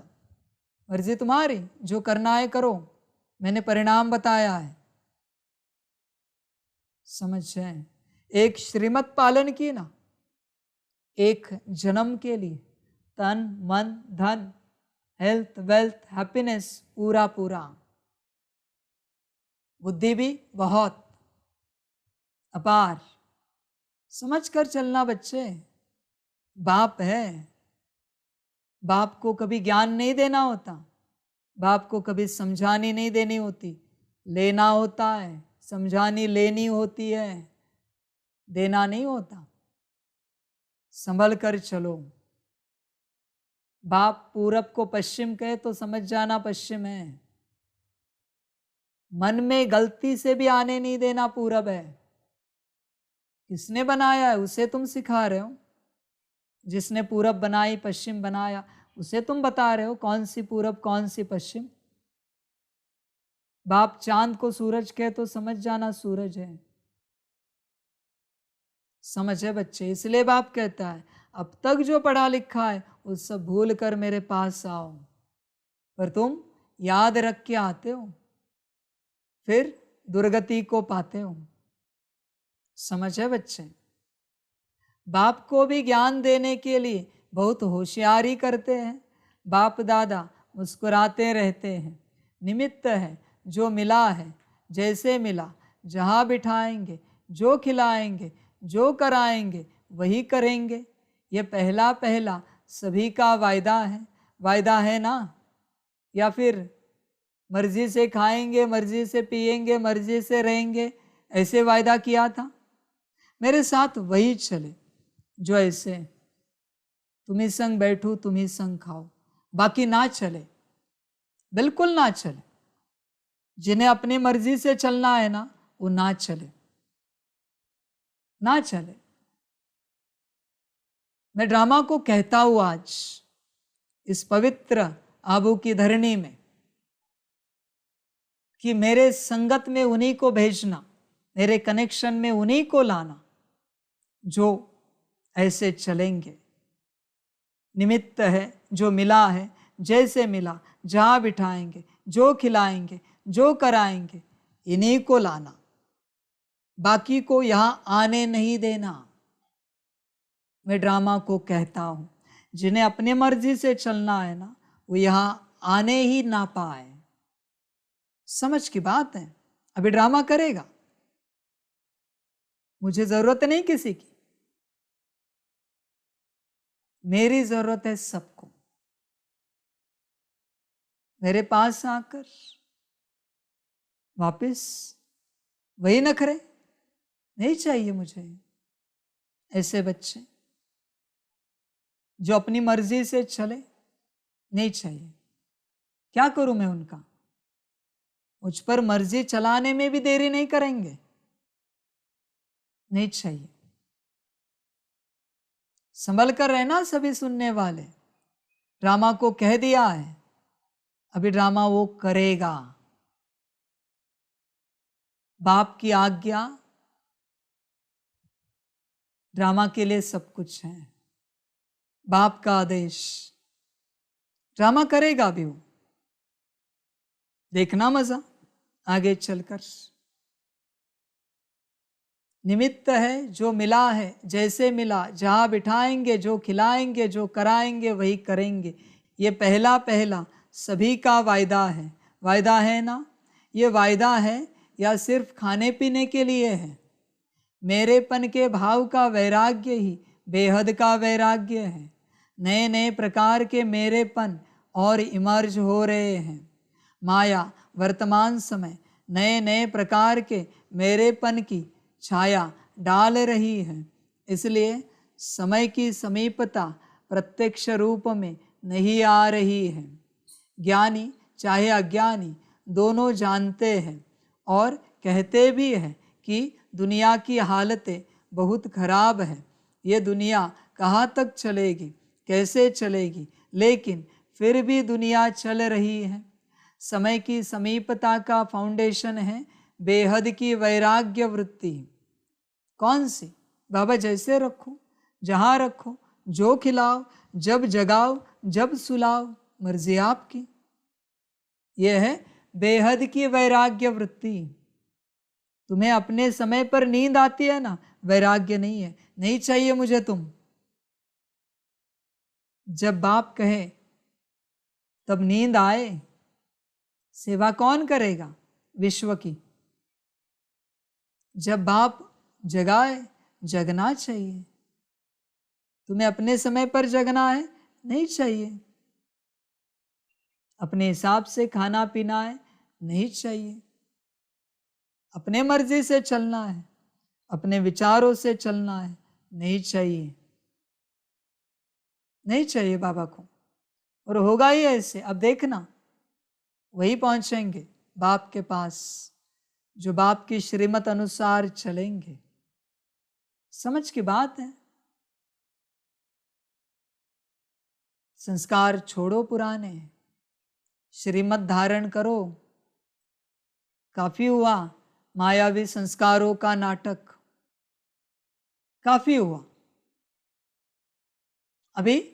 मर्जी तुम्हारी, जो करना है करो, मैंने परिणाम बताया है। समझ जाए। एक श्रीमत पालन की ना, एक जन्म के लिए तन मन धन हेल्थ, वेल्थ, हैप्पीनेस पूरा पूरा, बुद्धि भी बहुत अपार। समझ कर चलना बच्चे, बाप है, बाप को कभी ज्ञान नहीं देना होता, बाप को कभी समझानी नहीं देनी होती, लेना होता है, समझानी लेनी होती है, देना नहीं होता। संभल कर चलो। बाप पूरब को पश्चिम कहे तो समझ जाना पश्चिम है। मन में गलती से भी आने नहीं देना पूरब है। किसने बनाया है उसे तुम सिखा रहे हो, जिसने पूरब बनाई पश्चिम बनाया उसे तुम बता रहे हो कौन सी पूरब कौन सी पश्चिम। बाप चांद को सूरज कहे तो समझ जाना सूरज है। समझ है बच्चे, इसलिए बाप कहता है अब तक जो पढ़ा लिखा है वो सब भूल कर मेरे पास आओ। पर तुम याद रख के आते हो, फिर दुर्गति को पाते हो। समझ है बच्चे, बाप को भी ज्ञान देने के लिए बहुत होशियारी करते हैं। बाप दादा मुस्कुराते रहते हैं। निमित्त है जो मिला है, जैसे मिला, जहाँ बिठाएंगे, जो खिलाएंगे, जो कराएंगे वही करेंगे। ये पहला पहला सभी का वायदा है। वायदा है ना? या फिर मर्जी से खाएंगे, मर्जी से पिएंगे, मर्जी से रहेंगे, ऐसे वायदा किया था? मेरे साथ वही चले जो ऐसे तुम्ही संग बैठू तुम्ही संग खाओ, बाकी ना चले, बिल्कुल ना चले। जिन्हें अपनी मर्जी से चलना है ना वो ना चले, ना चले। मैं ड्रामा को कहता हूं आज इस पवित्र आबू की धरणी में कि मेरे संगत में उन्हीं को भेजना, मेरे कनेक्शन में उन्हीं को लाना जो ऐसे चलेंगे। निमित्त है जो मिला है, जैसे मिला, जहाँ बिठाएंगे, जो खिलाएंगे, जो कराएंगे, इन्हीं को लाना, बाकी को यहाँ आने नहीं देना। मैं ड्रामा को कहता हूँ जिन्हें अपनी मर्जी से चलना है ना वो यहाँ आने ही ना पाए। समझ की बात है। अभी ड्रामा करेगा, मुझे जरूरत नहीं किसी की, मेरी जरूरत है सबको। मेरे पास आकर वापस वही नखरे नहीं चाहिए मुझे। ऐसे बच्चे जो अपनी मर्जी से चले नहीं चाहिए। क्या करूं मैं उनका? मुझ पर मर्जी चलाने में भी देरी नहीं करेंगे, नहीं चाहिए। संभल कर रहना सभी सुनने वाले। ड्रामा को कह दिया है, अभी ड्रामा वो करेगा। बाप की आज्ञा ड्रामा के लिए सब कुछ है। बाप का आदेश, ड्रामा करेगा भी वो। देखना मजा आगे चलकर। निमित्त है जो मिला है, जैसे मिला, जहाँ बिठाएंगे, जो खिलाएंगे, जो कराएंगे वही करेंगे। ये पहला पहला सभी का वायदा है। वायदा है ना? ये वायदा है या सिर्फ खाने पीने के लिए है? मेरेपन के भाव का वैराग्य ही बेहद का वैराग्य है। नए नए प्रकार के मेरेपन और इमर्ज हो रहे हैं। माया वर्तमान समय नए नए प्रकार के मेरेपन की छाया डाल रही है। इसलिए समय की समीपता प्रत्यक्ष रूप में नहीं आ रही है। ज्ञानी चाहे अज्ञानी दोनों जानते हैं और कहते भी हैं कि दुनिया की हालतें बहुत खराब है। ये दुनिया कहाँ तक चलेगी, कैसे चलेगी, लेकिन फिर भी दुनिया चल रही है। समय की समीपता का फाउंडेशन है बेहद की वैराग्य वृत्ति। कौन सी? बाबा जैसे रखो, जहाँ रखो, जो खिलाओ, जब जगाओ, जब सुलाओ, मर्जी आपकी। यह है बेहद की वैराग्य वृत्ति। तुम्हें अपने समय पर नींद आती है ना, वैराग्य नहीं है, नहीं चाहिए मुझे तुम। जब बाप कहे तब नींद आए। सेवा कौन करेगा? विश्व की। जब बाप जगाए, जगना चाहिए। तुम्हें अपने समय पर जगना है? नहीं चाहिए। अपने हिसाब से खाना पीना है? नहीं चाहिए। अपने मर्जी से चलना है, अपने विचारों से चलना है? नहीं चाहिए। नहीं चाहिए बाबा को। और होगा ही ऐसे। अब देखना, वही पहुंचेंगे बाप के पास जो बाप की श्रीमत अनुसार चलेंगे। समझ की बात है। संस्कार छोड़ो पुराने, श्रीमत धारण करो। काफी हुआ मायावी संस्कारों का नाटक, काफी हुआ। अभी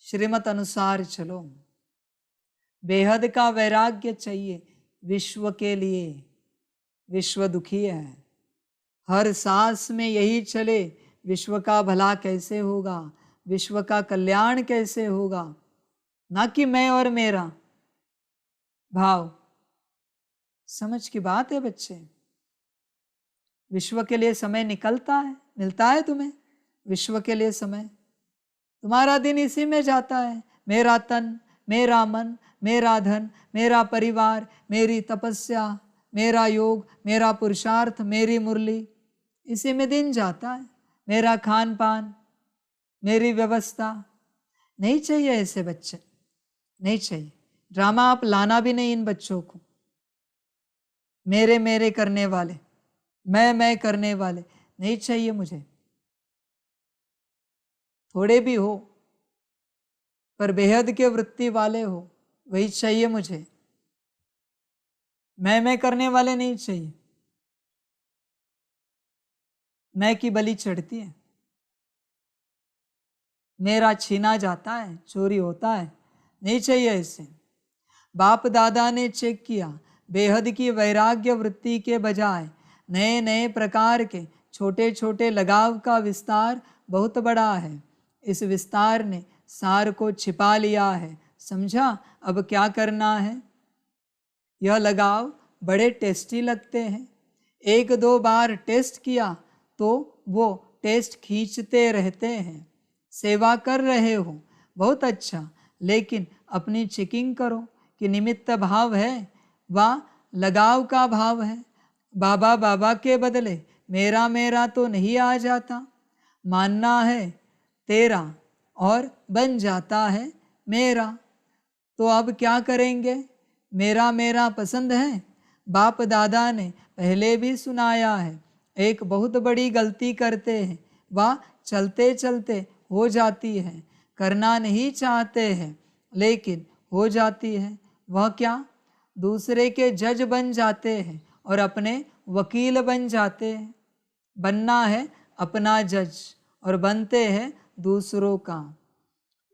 श्रीमत अनुसार चलो। बेहद का वैराग्य चाहिए विश्व के लिए। विश्व दुखी है, हर सांस में यही चले, विश्व का भला कैसे होगा, विश्व का कल्याण कैसे होगा, ना कि मैं और मेरा भाव। समझ की बात है बच्चे। विश्व के लिए समय निकलता है, मिलता है तुम्हें विश्व के लिए समय? तुम्हारा दिन इसी में जाता है। मेरा तन, मेरा मन, मेरा धन, मेरा परिवार, मेरी तपस्या, मेरा योग, मेरा पुरुषार्थ, मेरी मुरली, इसी में दिन जाता है। मेरा खान पान, मेरी व्यवस्था। नहीं चाहिए ऐसे बच्चे, नहीं चाहिए। ड्रामा आप लाना भी नहीं इन बच्चों को। मेरे मेरे करने वाले, मैं करने वाले नहीं चाहिए मुझे। थोड़े भी हो पर बेहद के वृत्ति वाले हो, वही चाहिए मुझे। मैं करने वाले नहीं चाहिए। मैं की बलि चढ़ती है, मेरा छीना जाता है, चोरी होता है, नहीं चाहिए ऐसे। बाप दादा ने चेक किया, बेहद की वैराग्य वृत्ति के बजाय नए नए प्रकार के छोटे छोटे लगाव का विस्तार बहुत बड़ा है। इस विस्तार ने सार को छिपा लिया है। समझा? अब क्या करना है? यह लगाव बड़े टेस्टी लगते हैं। एक दो बार टेस्ट किया तो वो टेस्ट खींचते रहते हैं। सेवा कर रहे हो, बहुत अच्छा, लेकिन अपनी चेकिंग करो कि निमित्त भाव है व लगाव का भाव है। बाबा बाबा के बदले मेरा मेरा तो नहीं आ जाता। मानना है तेरा और बन जाता है मेरा। तो अब क्या करेंगे? मेरा मेरा पसंद है। बाप दादा ने पहले भी सुनाया है, एक बहुत बड़ी गलती करते हैं, वह चलते चलते हो जाती है। करना नहीं चाहते हैं लेकिन हो जाती है। वह क्या? दूसरे के जज बन जाते हैं और अपने वकील बन जाते हैं। बनना है अपना जज और बनते हैं दूसरों का।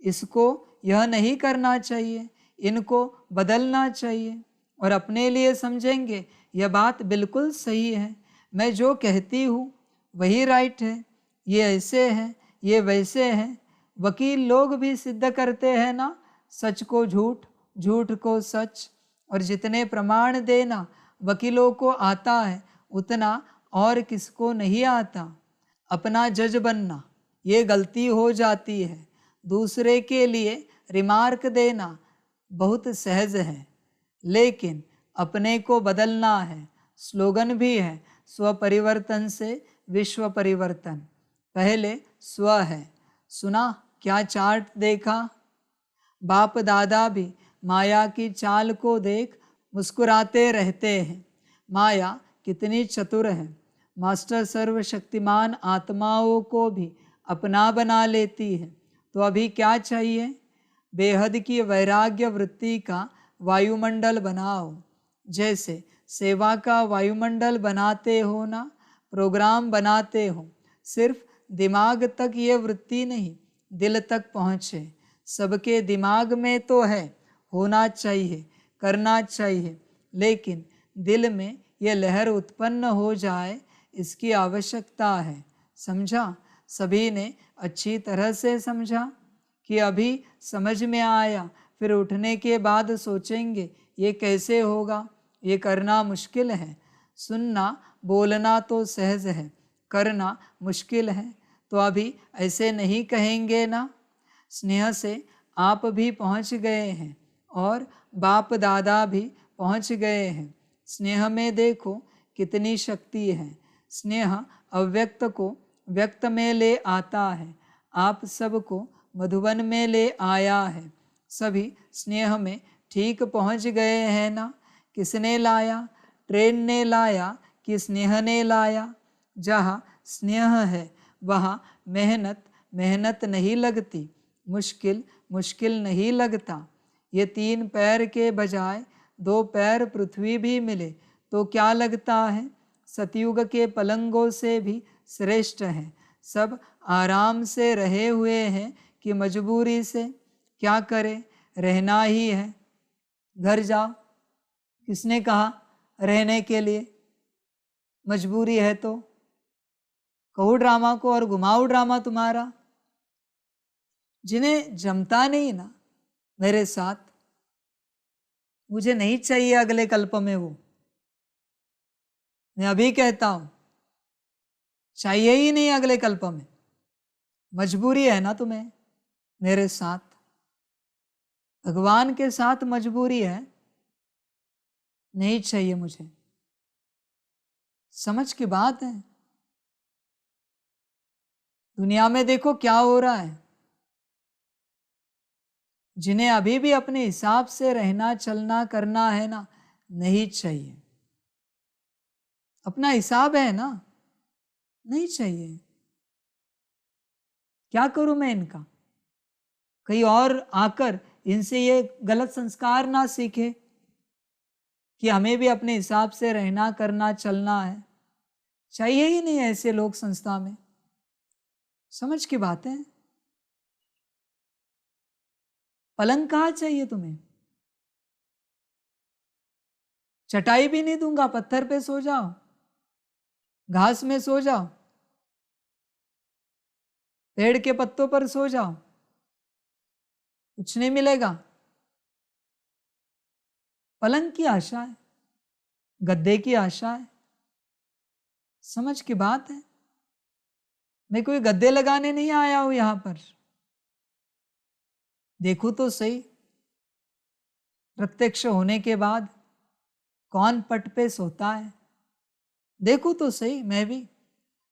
इसको यह नहीं करना चाहिए, इनको बदलना चाहिए और अपने लिए समझेंगे यह बात बिल्कुल सही है। मैं जो कहती हूँ वही राइट है, ये ऐसे है, ये वैसे है। वकील लोग भी सिद्ध करते हैं ना, सच को झूठ, झूठ को सच। और जितने प्रमाण देना वकीलों को आता है उतना और किसको नहीं आता। अपना जज बनना ये गलती हो जाती है। दूसरे के लिए रिमार्क देना बहुत सहज है, लेकिन अपने को बदलना है। स्लोगन भी है, स्व परिवर्तन से विश्व परिवर्तन। पहले स्व है। सुना क्या चार्ट देखा? बाप दादा भी माया की चाल को देख मुस्कुराते रहते हैं। माया कितनी चतुर है। मास्टर सर्वशक्तिमान आत्माओं को भी अपना बना लेती है। तो अभी क्या चाहिए? बेहद की वैराग्य वृत्ति का वायुमंडल बनाओ। जैसे सेवा का वायुमंडल बनाते हो ना, प्रोग्राम बनाते हो। सिर्फ दिमाग तक ये वृत्ति नहीं, दिल तक पहुँचे। सबके दिमाग में तो है, होना चाहिए, करना चाहिए, लेकिन दिल में ये लहर उत्पन्न हो जाए, इसकी आवश्यकता है। समझा? सभी ने अच्छी तरह से समझा कि अभी समझ में आया? फिर उठने के बाद सोचेंगे ये कैसे होगा, ये करना मुश्किल है। सुनना बोलना तो सहज है, करना मुश्किल है। तो अभी ऐसे नहीं कहेंगे ना। स्नेह से आप भी पहुंच गए हैं और बाप दादा भी पहुंच गए हैं। स्नेह में देखो कितनी शक्ति है। स्नेह अव्यक्त को व्यक्त में ले आता है। आप सबको मधुबन में ले आया है। सभी स्नेह में ठीक पहुंच गए हैं ना। किसने लाया, ट्रेन ने लाया कि स्नेह ने लाया। जहाँ स्नेह है वहाँ मेहनत मेहनत नहीं लगती, मुश्किल मुश्किल नहीं लगता। ये 3 पैर के बजाय 2 पैर पृथ्वी भी मिले तो क्या लगता है, सतयुग के पलंगों से भी श्रेष्ठ है। सब आराम से रहे हुए हैं कि मजबूरी से, क्या करें, रहना ही है। घर जाओ, किसने कहा रहने के लिए, मजबूरी है तो। कहूँ ड्रामा को और घुमाऊ ड्रामा तुम्हारा। जिन्हें जमता नहीं ना मेरे साथ, मुझे नहीं चाहिए अगले कल्प में वो। मैं अभी कहता हूं, चाहिए ही नहीं अगले कल्प में। मजबूरी है ना तुम्हें मेरे साथ, भगवान के साथ मजबूरी है, नहीं चाहिए मुझे। समझ की बात है। दुनिया में देखो क्या हो रहा है। जिन्हें अभी भी अपने हिसाब से रहना चलना करना है ना, नहीं चाहिए। अपना हिसाब है ना, नहीं चाहिए। क्या करूं मैं इनका, कहीं और आकर इनसे ये गलत संस्कार ना सीखे कि हमें भी अपने हिसाब से रहना करना चलना है। चाहिए ही नहीं ऐसे लोग संस्था में। समझ की बात है। पलंग कहाँ चाहिए तुम्हें, चटाई भी नहीं दूंगा, पत्थर पे सो जाओ, घास में सो जाओ, पेड़ के पत्तों पर सो जाओ, कुछ नहीं मिलेगा। पलंग की आशा है, गद्दे की आशा है। समझ की बात है। मैं कोई गद्दे लगाने नहीं आया हूं यहां पर। देखो तो सही, प्रत्यक्ष होने के बाद कौन पट पे सोता है। देखो तो सही, मैं भी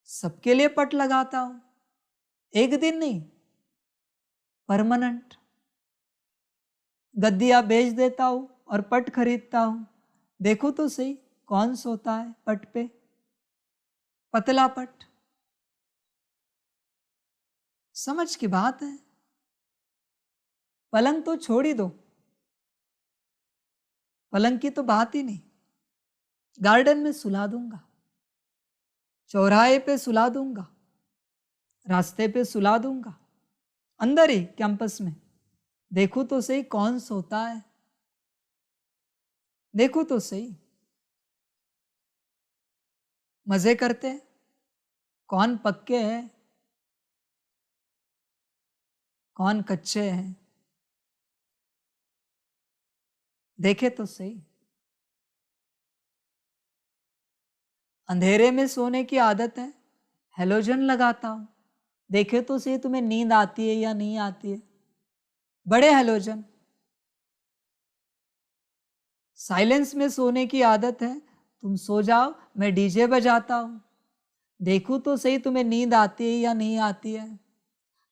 सबके लिए पट लगाता हूं, एक दिन नहीं, परमानेंट। गद्दियां बेच देता हूं और पट खरीदता हूं। देखो तो सही कौन सोता है पट पे, पतला पट। समझ की बात है। पलंग तो छोड़ ही दो, पलंग की तो बात ही नहीं। गार्डन में सुला दूंगा, चौराहे पे सुला दूंगा, रास्ते पे सुला दूंगा, अंदर ही कैंपस में। देखो तो सही कौन सोता है, देखो तो सही। मजे करते हैं, कौन पक्के हैं कौन कच्चे हैं, देखे तो सही। अंधेरे में सोने की आदत है, हेलोजन लगाता हूं। देखे तो सही तुम्हें नींद आती है या नहीं आती है, बड़े हेलोजन। साइलेंस में सोने की आदत है, तुम सो जाओ, मैं डीजे बजाता हूं। देखूं तो सही तुम्हें नींद आती है या नहीं आती है।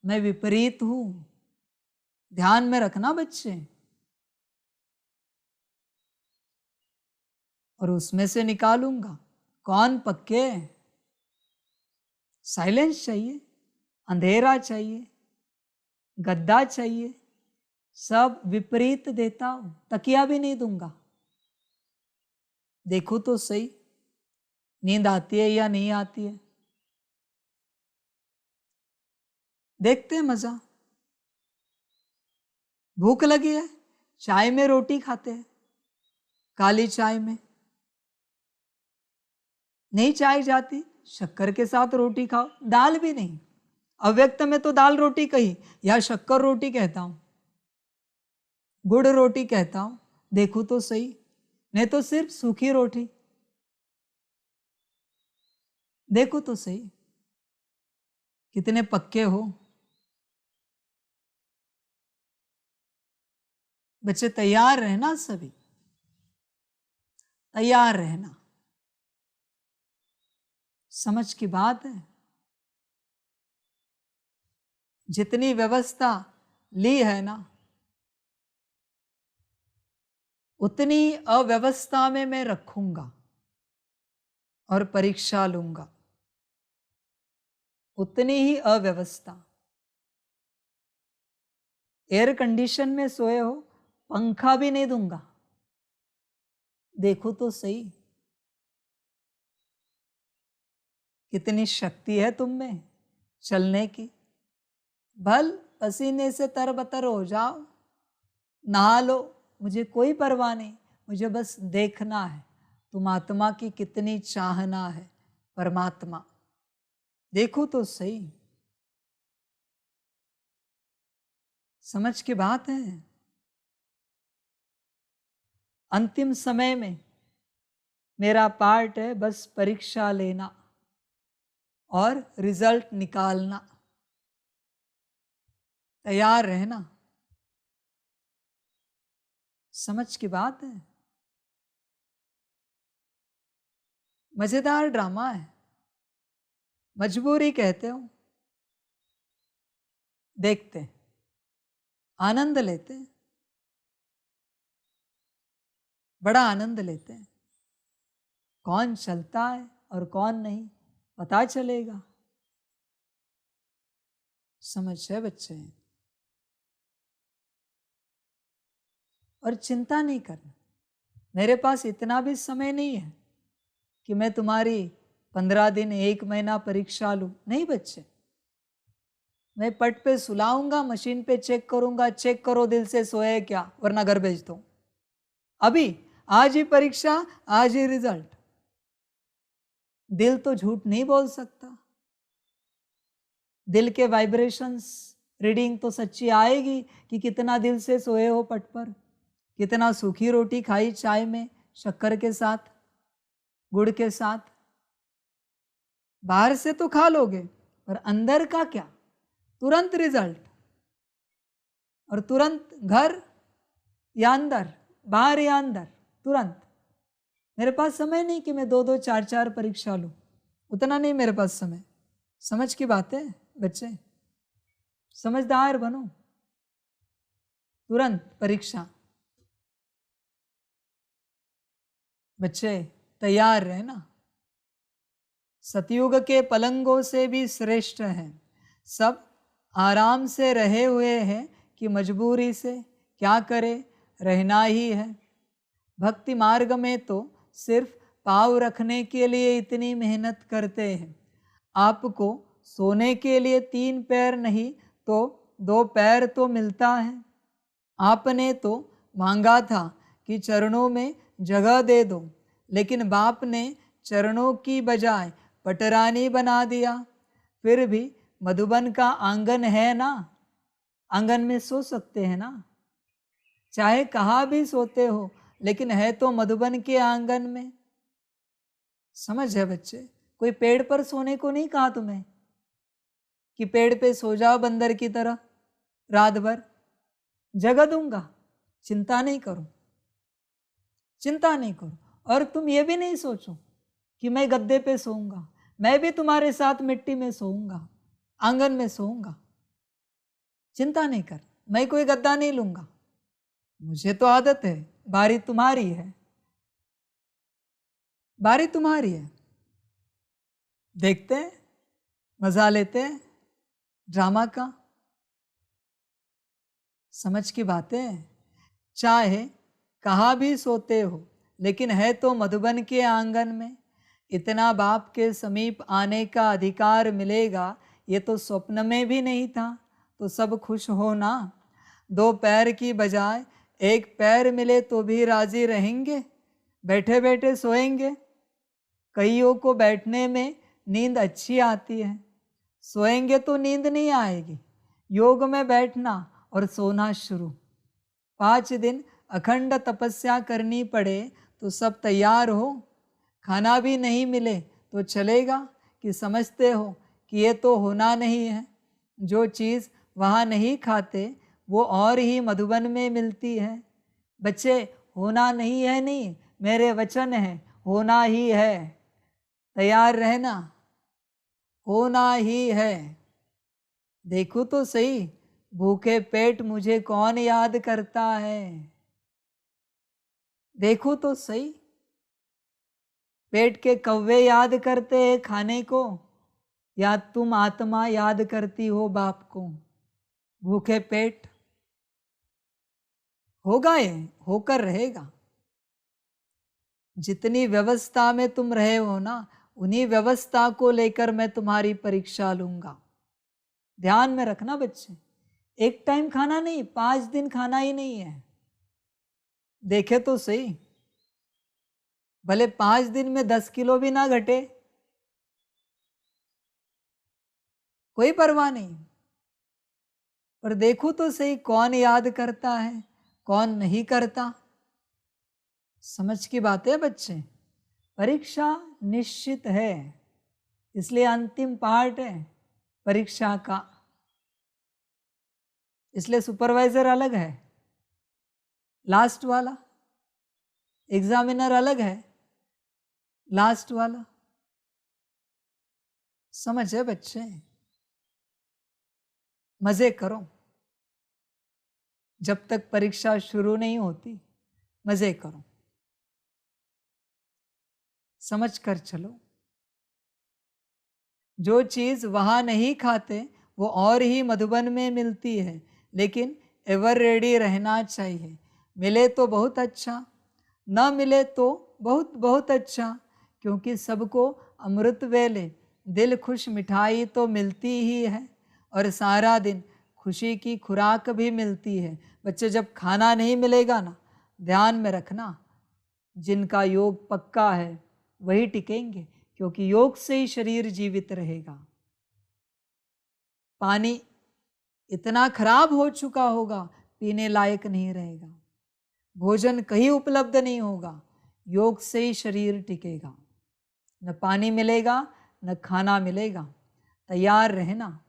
मैं विपरीत हूं, ध्यान में रखना बच्चे। और उसमें से निकालूंगा कौन पक्के। साइलेंस चाहिए, अंधेरा चाहिए, गद्दा चाहिए, सब विपरीत देता हूं। तकिया भी नहीं दूंगा। देखो तो सही नींद आती है या नहीं आती है। देखते हैं मजा। भूख लगी है, चाय में रोटी खाते हैं, काली चाय में। नहीं चाय जाती, शक्कर के साथ रोटी खाओ, दाल भी नहीं। अव्यक्त में तो दाल रोटी कही, या शक्कर रोटी कहता हूं। गुड़ रोटी कहता हूं, देखो तो सही, नहीं तो सिर्फ सूखी रोटी। देखो तो सही कितने पक्के हो। बच्चे तैयार रहना, सभी तैयार रहना। समझ की बात है। जितनी व्यवस्था ली है ना, उतनी अव्यवस्था में मैं रखूंगा और परीक्षा लूंगा। उतनी ही अव्यवस्था। एयर कंडीशन में सोए हो, पंखा भी नहीं दूंगा। देखो तो सही कितनी शक्ति है तुम में चलने की। भल पसीने से तरबतर हो जाओ, नहा लो, मुझे कोई परवाह नहीं। मुझे बस देखना है तुम आत्मा की कितनी चाहना है परमात्मा। देखो तो सही। समझ की बात है। अंतिम समय में मेरा पार्ट है बस परीक्षा लेना और रिजल्ट निकालना। तैयार रहना। समझ की बात है। मजेदार ड्रामा है, मजबूरी कहते हो। देखते, आनंद लेते, बड़ा आनंद लेते हैं। कौन चलता है और कौन नहीं पता चलेगा। समझ है बच्चे। और चिंता नहीं करना, मेरे पास इतना भी समय नहीं है कि मैं तुम्हारी 15 दिन 1 महीना परीक्षा लूं। नहीं बच्चे, मैं पट पे सुलाऊंगा, मशीन पे चेक करूंगा, चेक करो दिल से सोए क्या, वरना घर भेज दो। अभी आज ही परीक्षा, आज ही रिजल्ट। दिल तो झूठ नहीं बोल सकता। दिल के वाइब्रेशंस रीडिंग तो सच्ची आएगी कि कितना दिल से सोए हो पट पर, कितना सूखी रोटी खाई चाय में शक्कर के साथ, गुड़ के साथ। बाहर से तो खा लोगे पर अंदर का क्या, तुरंत रिजल्ट। और तुरंत घर या अंदर, बाहर या अंदर, तुरंत। मेरे पास समय नहीं कि मैं 2-2 4-4 परीक्षा लूं, उतना नहीं मेरे पास समय। समझ की बात है बच्चे, समझदार बनो। तुरंत परीक्षा। बच्चे तैयार रहना। सतयुग के पलंगों से भी श्रेष्ठ हैं। सब आराम से रहे हुए हैं कि मजबूरी से क्या करे, रहना ही है। भक्ति मार्ग में तो सिर्फ पाँव रखने के लिए इतनी मेहनत करते हैं। आपको सोने के लिए 3 पैर नहीं तो 2 पैर तो मिलता है। आपने तो मांगा था कि चरणों में जगह दे दो, लेकिन बाप ने चरणों की बजाय पटरानी बना दिया। फिर भी मधुबन का आंगन है ना, आंगन में सो सकते हैं ना। चाहे कहाँ भी सोते हो, लेकिन है तो मधुबन के आंगन में। समझ है बच्चे, कोई पेड़ पर सोने को नहीं कहा तुम्हें कि पेड़ पे सो जाओ बंदर की तरह रात भर। जगह दूंगा, चिंता नहीं करो, चिंता नहीं करो। और तुम ये भी नहीं सोचो कि मैं गद्दे पे सोऊंगा, मैं भी तुम्हारे साथ मिट्टी में सोऊंगा, आंगन में सोऊंगा। चिंता नहीं कर, मैं कोई गद्दा नहीं लूंगा। मुझे तो आदत है, बारी तुम्हारी है, बारी तुम्हारी है। देखते हैं, मजा लेते हैं ड्रामा का। समझ की बातें। चाहे कहाँ भी सोते हो, लेकिन है तो मधुबन के आंगन में। इतना बाप के समीप आने का अधिकार मिलेगा, ये तो स्वप्न में भी नहीं था। तो सब खुश हो ना। 2 पैर की बजाय 1 पैर मिले तो भी राजी रहेंगे, बैठे बैठे सोएंगे। कईयों को बैठने में नींद अच्छी आती है, सोएंगे तो नींद नहीं आएगी। योग में बैठना और सोना शुरू। 5 दिन अखंड तपस्या करनी पड़े तो सब तैयार हो, खाना भी नहीं मिले तो चलेगा कि समझते हो कि ये तो होना नहीं है। जो चीज़ वहाँ नहीं खाते वो और ही मधुबन में मिलती है। बच्चे, होना नहीं है नहीं, मेरे वचन है, होना ही है। तैयार रहना, होना ही है। देखो तो सही, भूखे पेट मुझे कौन याद करता है। देखो तो सही, पेट के कौवे याद करते हैं खाने को, या तुम आत्मा याद करती हो बाप को। भूखे पेट होगा, ये होकर रहेगा। जितनी व्यवस्था में तुम रहे हो ना, उन्हीं व्यवस्था को लेकर मैं तुम्हारी परीक्षा लूंगा। ध्यान में रखना बच्चे, एक टाइम खाना नहीं, 5 दिन खाना ही नहीं है। देखे तो सही, भले 5 दिन में 10 किलो भी ना घटे, कोई परवाह नहीं। पर देखो तो सही, कौन याद करता है, कौन नहीं करता। समझ की बात है बच्चे। परीक्षा निश्चित है, इसलिए अंतिम पार्ट है परीक्षा का। इसलिए सुपरवाइजर अलग है, लास्ट वाला एग्जामिनर अलग है, लास्ट वाला। समझ है बच्चे? मजे करो, जब तक परीक्षा शुरू नहीं होती मजे करो, समझ कर चलो। जो चीज वहां नहीं खाते वो और ही मधुबन में मिलती है, लेकिन एवर रेडी रहना चाहिए। मिले तो बहुत अच्छा, न मिले तो बहुत बहुत अच्छा, क्योंकि सबको अमृत वेले दिल खुश मिठाई तो मिलती ही है, और सारा दिन खुशी की खुराक भी मिलती है। बच्चे, जब खाना नहीं मिलेगा ना, ध्यान में रखना, जिनका योग पक्का है वही टिकेंगे, क्योंकि योग से ही शरीर जीवित रहेगा। पानी इतना खराब हो चुका होगा, पीने लायक नहीं रहेगा। भोजन कहीं उपलब्ध नहीं होगा, योग से ही शरीर टिकेगा। न पानी मिलेगा न खाना मिलेगा। तैयार रहना,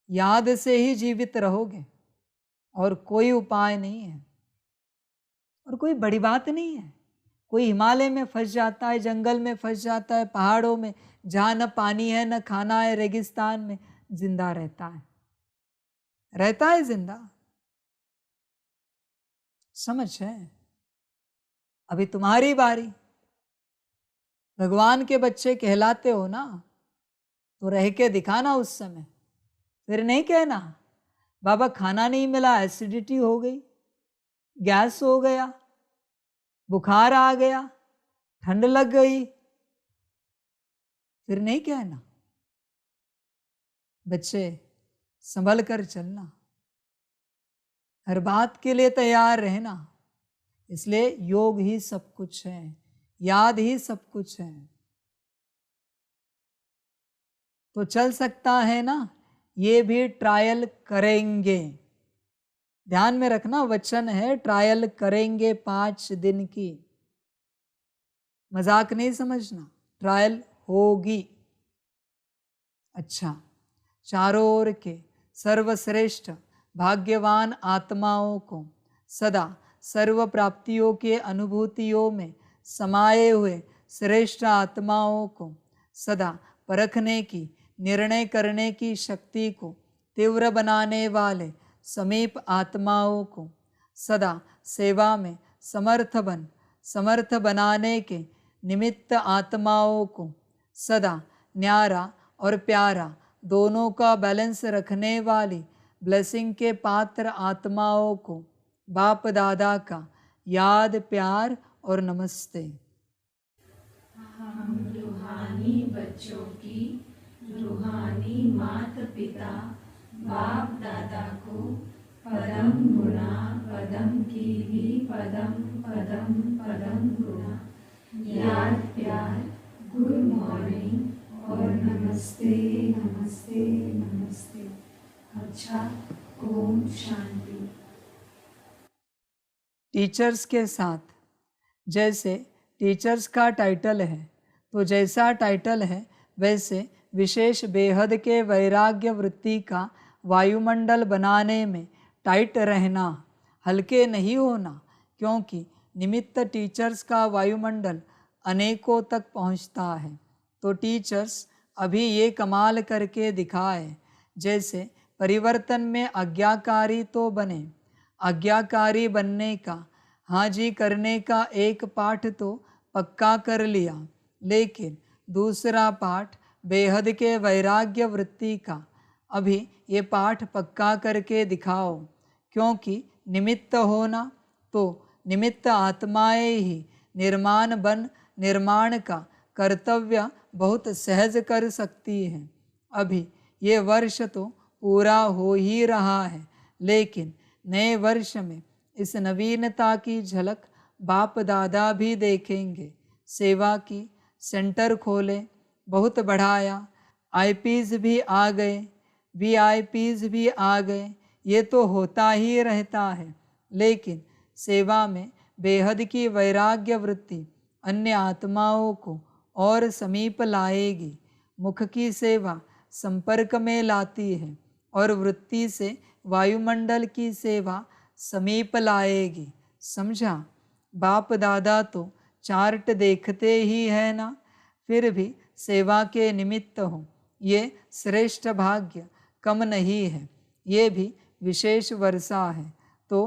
याद से ही जीवित रहोगे, और कोई उपाय नहीं है, और कोई बड़ी बात नहीं है। कोई हिमालय में फंस जाता है, जंगल में फंस जाता है, पहाड़ों में जहाँ न पानी है न खाना है, रेगिस्तान में जिंदा रहता है जिंदा। समझ है? अभी तुम्हारी बारी। भगवान के बच्चे कहलाते हो ना, तो रह के दिखाना उस समय। फिर नहीं कहना बाबा खाना नहीं मिला, एसिडिटी हो गई, गैस हो गया, बुखार आ गया, ठंड लग गई। फिर नहीं कहना। बच्चे, संभल कर चलना, हर बात के लिए तैयार रहना। इसलिए योग ही सब कुछ है, याद ही सब कुछ है। तो चल सकता है ना, ये भी ट्रायल करेंगे। ध्यान में रखना, वचन है ट्रायल करेंगे 5 दिन की, मजाक नहीं समझना, ट्रायल होगी। अच्छा, चारों ओर के सर्वश्रेष्ठ भाग्यवान आत्माओं को सदा सर्व प्राप्तियों के अनुभूतियों में समाये हुए श्रेष्ठ आत्माओं को सदा परखने की, निर्णय करने की शक्ति को तीव्र बनाने वाले समीप आत्माओं को सदा सेवा में समर्थ बनाने के निमित्त आत्माओं को सदा न्यारा और प्यारा दोनों का बैलेंस रखने वाली ब्लेसिंग के पात्र आत्माओं को बाप दादा का याद, प्यार और नमस्ते। हम रूहानी बच्चों की रूहानी माता पिता बाप दादा को पदम गुणा पदम की भी पदम पदम पदम गुणा याद, प्यार, गुड मॉर्निंग और नमस्ते नमस्ते नमस्ते। अच्छा, ओम शांति। टीचर्स के साथ, जैसे टीचर्स का टाइटल है, तो जैसा टाइटल है वैसे विशेष बेहद के वैराग्य वृत्ति का वायुमंडल बनाने में टाइट रहना, हल्के नहीं होना, क्योंकि निमित्त टीचर्स का वायुमंडल अनेकों तक पहुंचता है। तो टीचर्स अभी ये कमाल करके दिखाए, जैसे परिवर्तन में आज्ञाकारी तो बने, आज्ञाकारी बनने का, हाँ जी करने का एक पाठ तो पक्का कर लिया, लेकिन दूसरा पाठ बेहद के वैराग्य वृत्ति का अभी ये पाठ पक्का करके दिखाओ, क्योंकि निमित्त होना तो निमित्त आत्माएं ही निर्माण का कर्तव्य बहुत सहज कर सकती हैं। अभी ये वर्ष तो पूरा हो ही रहा है, लेकिन नए वर्ष में इस नवीनता की झलक बाप दादा भी देखेंगे। सेवा की सेंटर खोले, बहुत बढ़ाया, आईपीज भी आ गए, वीआईपीज भी आ गए, ये तो होता ही रहता है, लेकिन सेवा में बेहद की वैराग्य वृत्ति अन्य आत्माओं को और समीप लाएगी। मुख की सेवा संपर्क में लाती है और वृत्ति से वायुमंडल की सेवा समीप लाएगी। समझा? बाप दादा तो चार्ट देखते ही है ना, फिर भी सेवा के निमित्त हो, ये श्रेष्ठ भाग्य कम नहीं है, ये भी विशेष वर्षा है। तो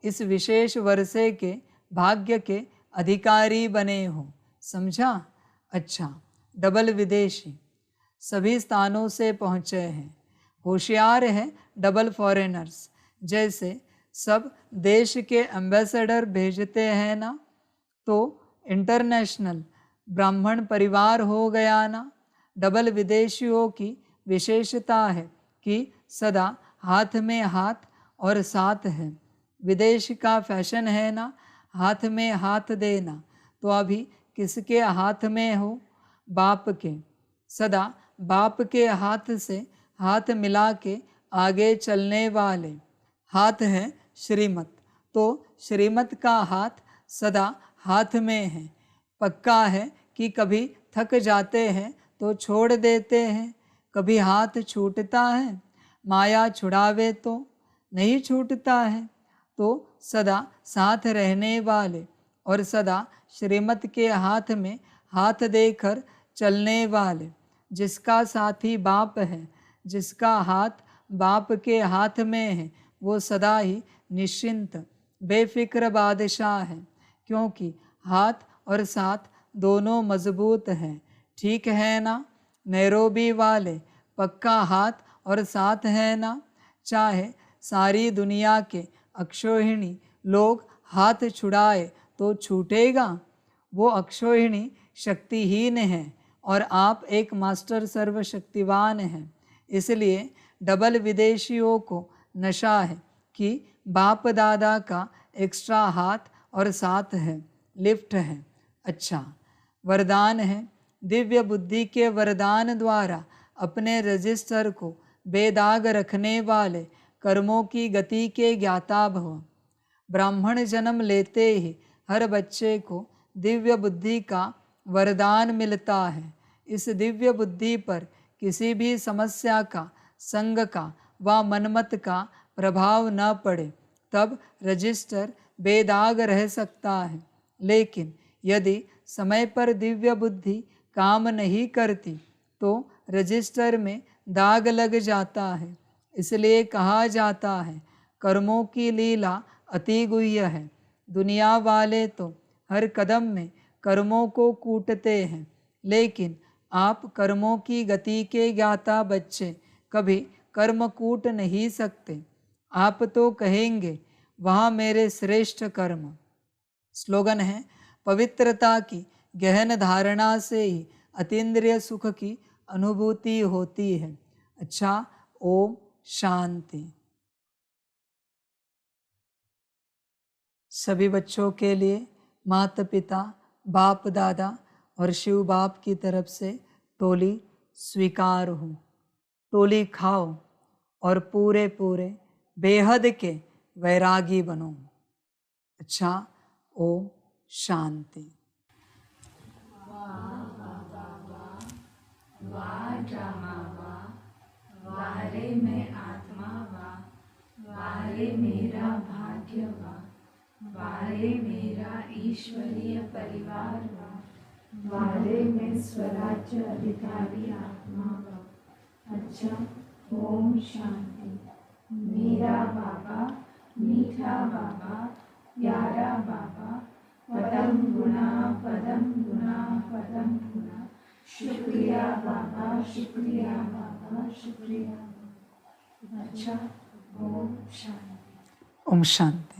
इस विशेष वर्षे के भाग्य के अधिकारी बने हो। समझा? अच्छा, डबल विदेशी सभी स्थानों से पहुँचे हैं, होशियार हैं डबल फॉरेनर्स, जैसे सब देश के एम्बेसडर भेजते हैं ना, तो इंटरनेशनल ब्राह्मण परिवार हो गया ना। डबल विदेशियों की विशेषता है कि सदा हाथ में हाथ और साथ है। विदेश का फैशन है ना हाथ में हाथ देना, तो अभी किसके हाथ में हो? बाप के। सदा बाप के हाथ से हाथ मिला के आगे चलने वाले। हाथ है श्रीमत, तो श्रीमत का हाथ सदा हाथ में है। पक्का है कि कभी थक जाते हैं तो छोड़ देते हैं, कभी हाथ छूटता है, माया छुड़ावे तो नहीं छूटता है। तो सदा साथ रहने वाले और सदा श्रीमत के हाथ में हाथ देकर चलने वाले, जिसका साथी बाप है, जिसका हाथ बाप के हाथ में है, वो सदा ही निश्चिंत बेफिक्र बादशाह है, क्योंकि हाथ और साथ दोनों मजबूत हैं। ठीक है ना? नैरोबी वाले पक्का हाथ और साथ है ना। चाहे सारी दुनिया के अक्षोहिणी लोग हाथ छुड़ाए तो छूटेगा? वो अक्षोहिणी शक्तिहीन है और आप एक मास्टर सर्वशक्तिवान हैं। इसलिए डबल विदेशियों को नशा है कि बाप दादा का एक्स्ट्रा हाथ और साथ है, लिफ्ट है। अच्छा, वरदान है, दिव्य बुद्धि के वरदान द्वारा अपने रजिस्टर को बेदाग रखने वाले कर्मों की गति के ज्ञाता भव। ब्राह्मण जन्म लेते ही हर बच्चे को दिव्य बुद्धि का वरदान मिलता है। इस दिव्य बुद्धि पर किसी भी समस्या का, संग का व मनमत का प्रभाव न पड़े, तब रजिस्टर बेदाग रह सकता है। लेकिन यदि समय पर दिव्य बुद्धि काम नहीं करती तो रजिस्टर में दाग लग जाता है। इसलिए कहा जाता है, कर्मों की लीला अति गुह्य है। दुनिया वाले तो हर कदम में कर्मों को कूटते हैं, लेकिन आप कर्मों की गति के ज्ञाता बच्चे कभी कर्म कूट नहीं सकते। आप तो कहेंगे, वहाँ मेरे श्रेष्ठ कर्म। स्लोगन है, पवित्रता की गहन धारणा से ही अतीन्द्रिय सुख की अनुभूति होती है। अच्छा, ओम शांति। सभी बच्चों के लिए माता पिता, बाप दादा और शिव बाप की तरफ से टोली स्वीकार हो। टोली खाओ और पूरे पूरे बेहद के वैरागी बनो। अच्छा, ओम शांति। वाह ड्रामा वाह, वाह रे मैं आत्मा वाह, वाह रे मेरा भाग्य वाह, वाह रे मेरा ईश्वरीय परिवार वाह, वाह रे मैं स्वराज्य अधिकारी आत्मा वाह। अच्छा, ओम शांति। मेरा बाबा, मीठा बाबा, प्यारा बाबा, पदम गुना पदम गुना पदम गुना, शुक्रिया बाबा, शुक्रिया बाबा, शुक्रिया। अच्छा, ओम शांति। ओम शांति।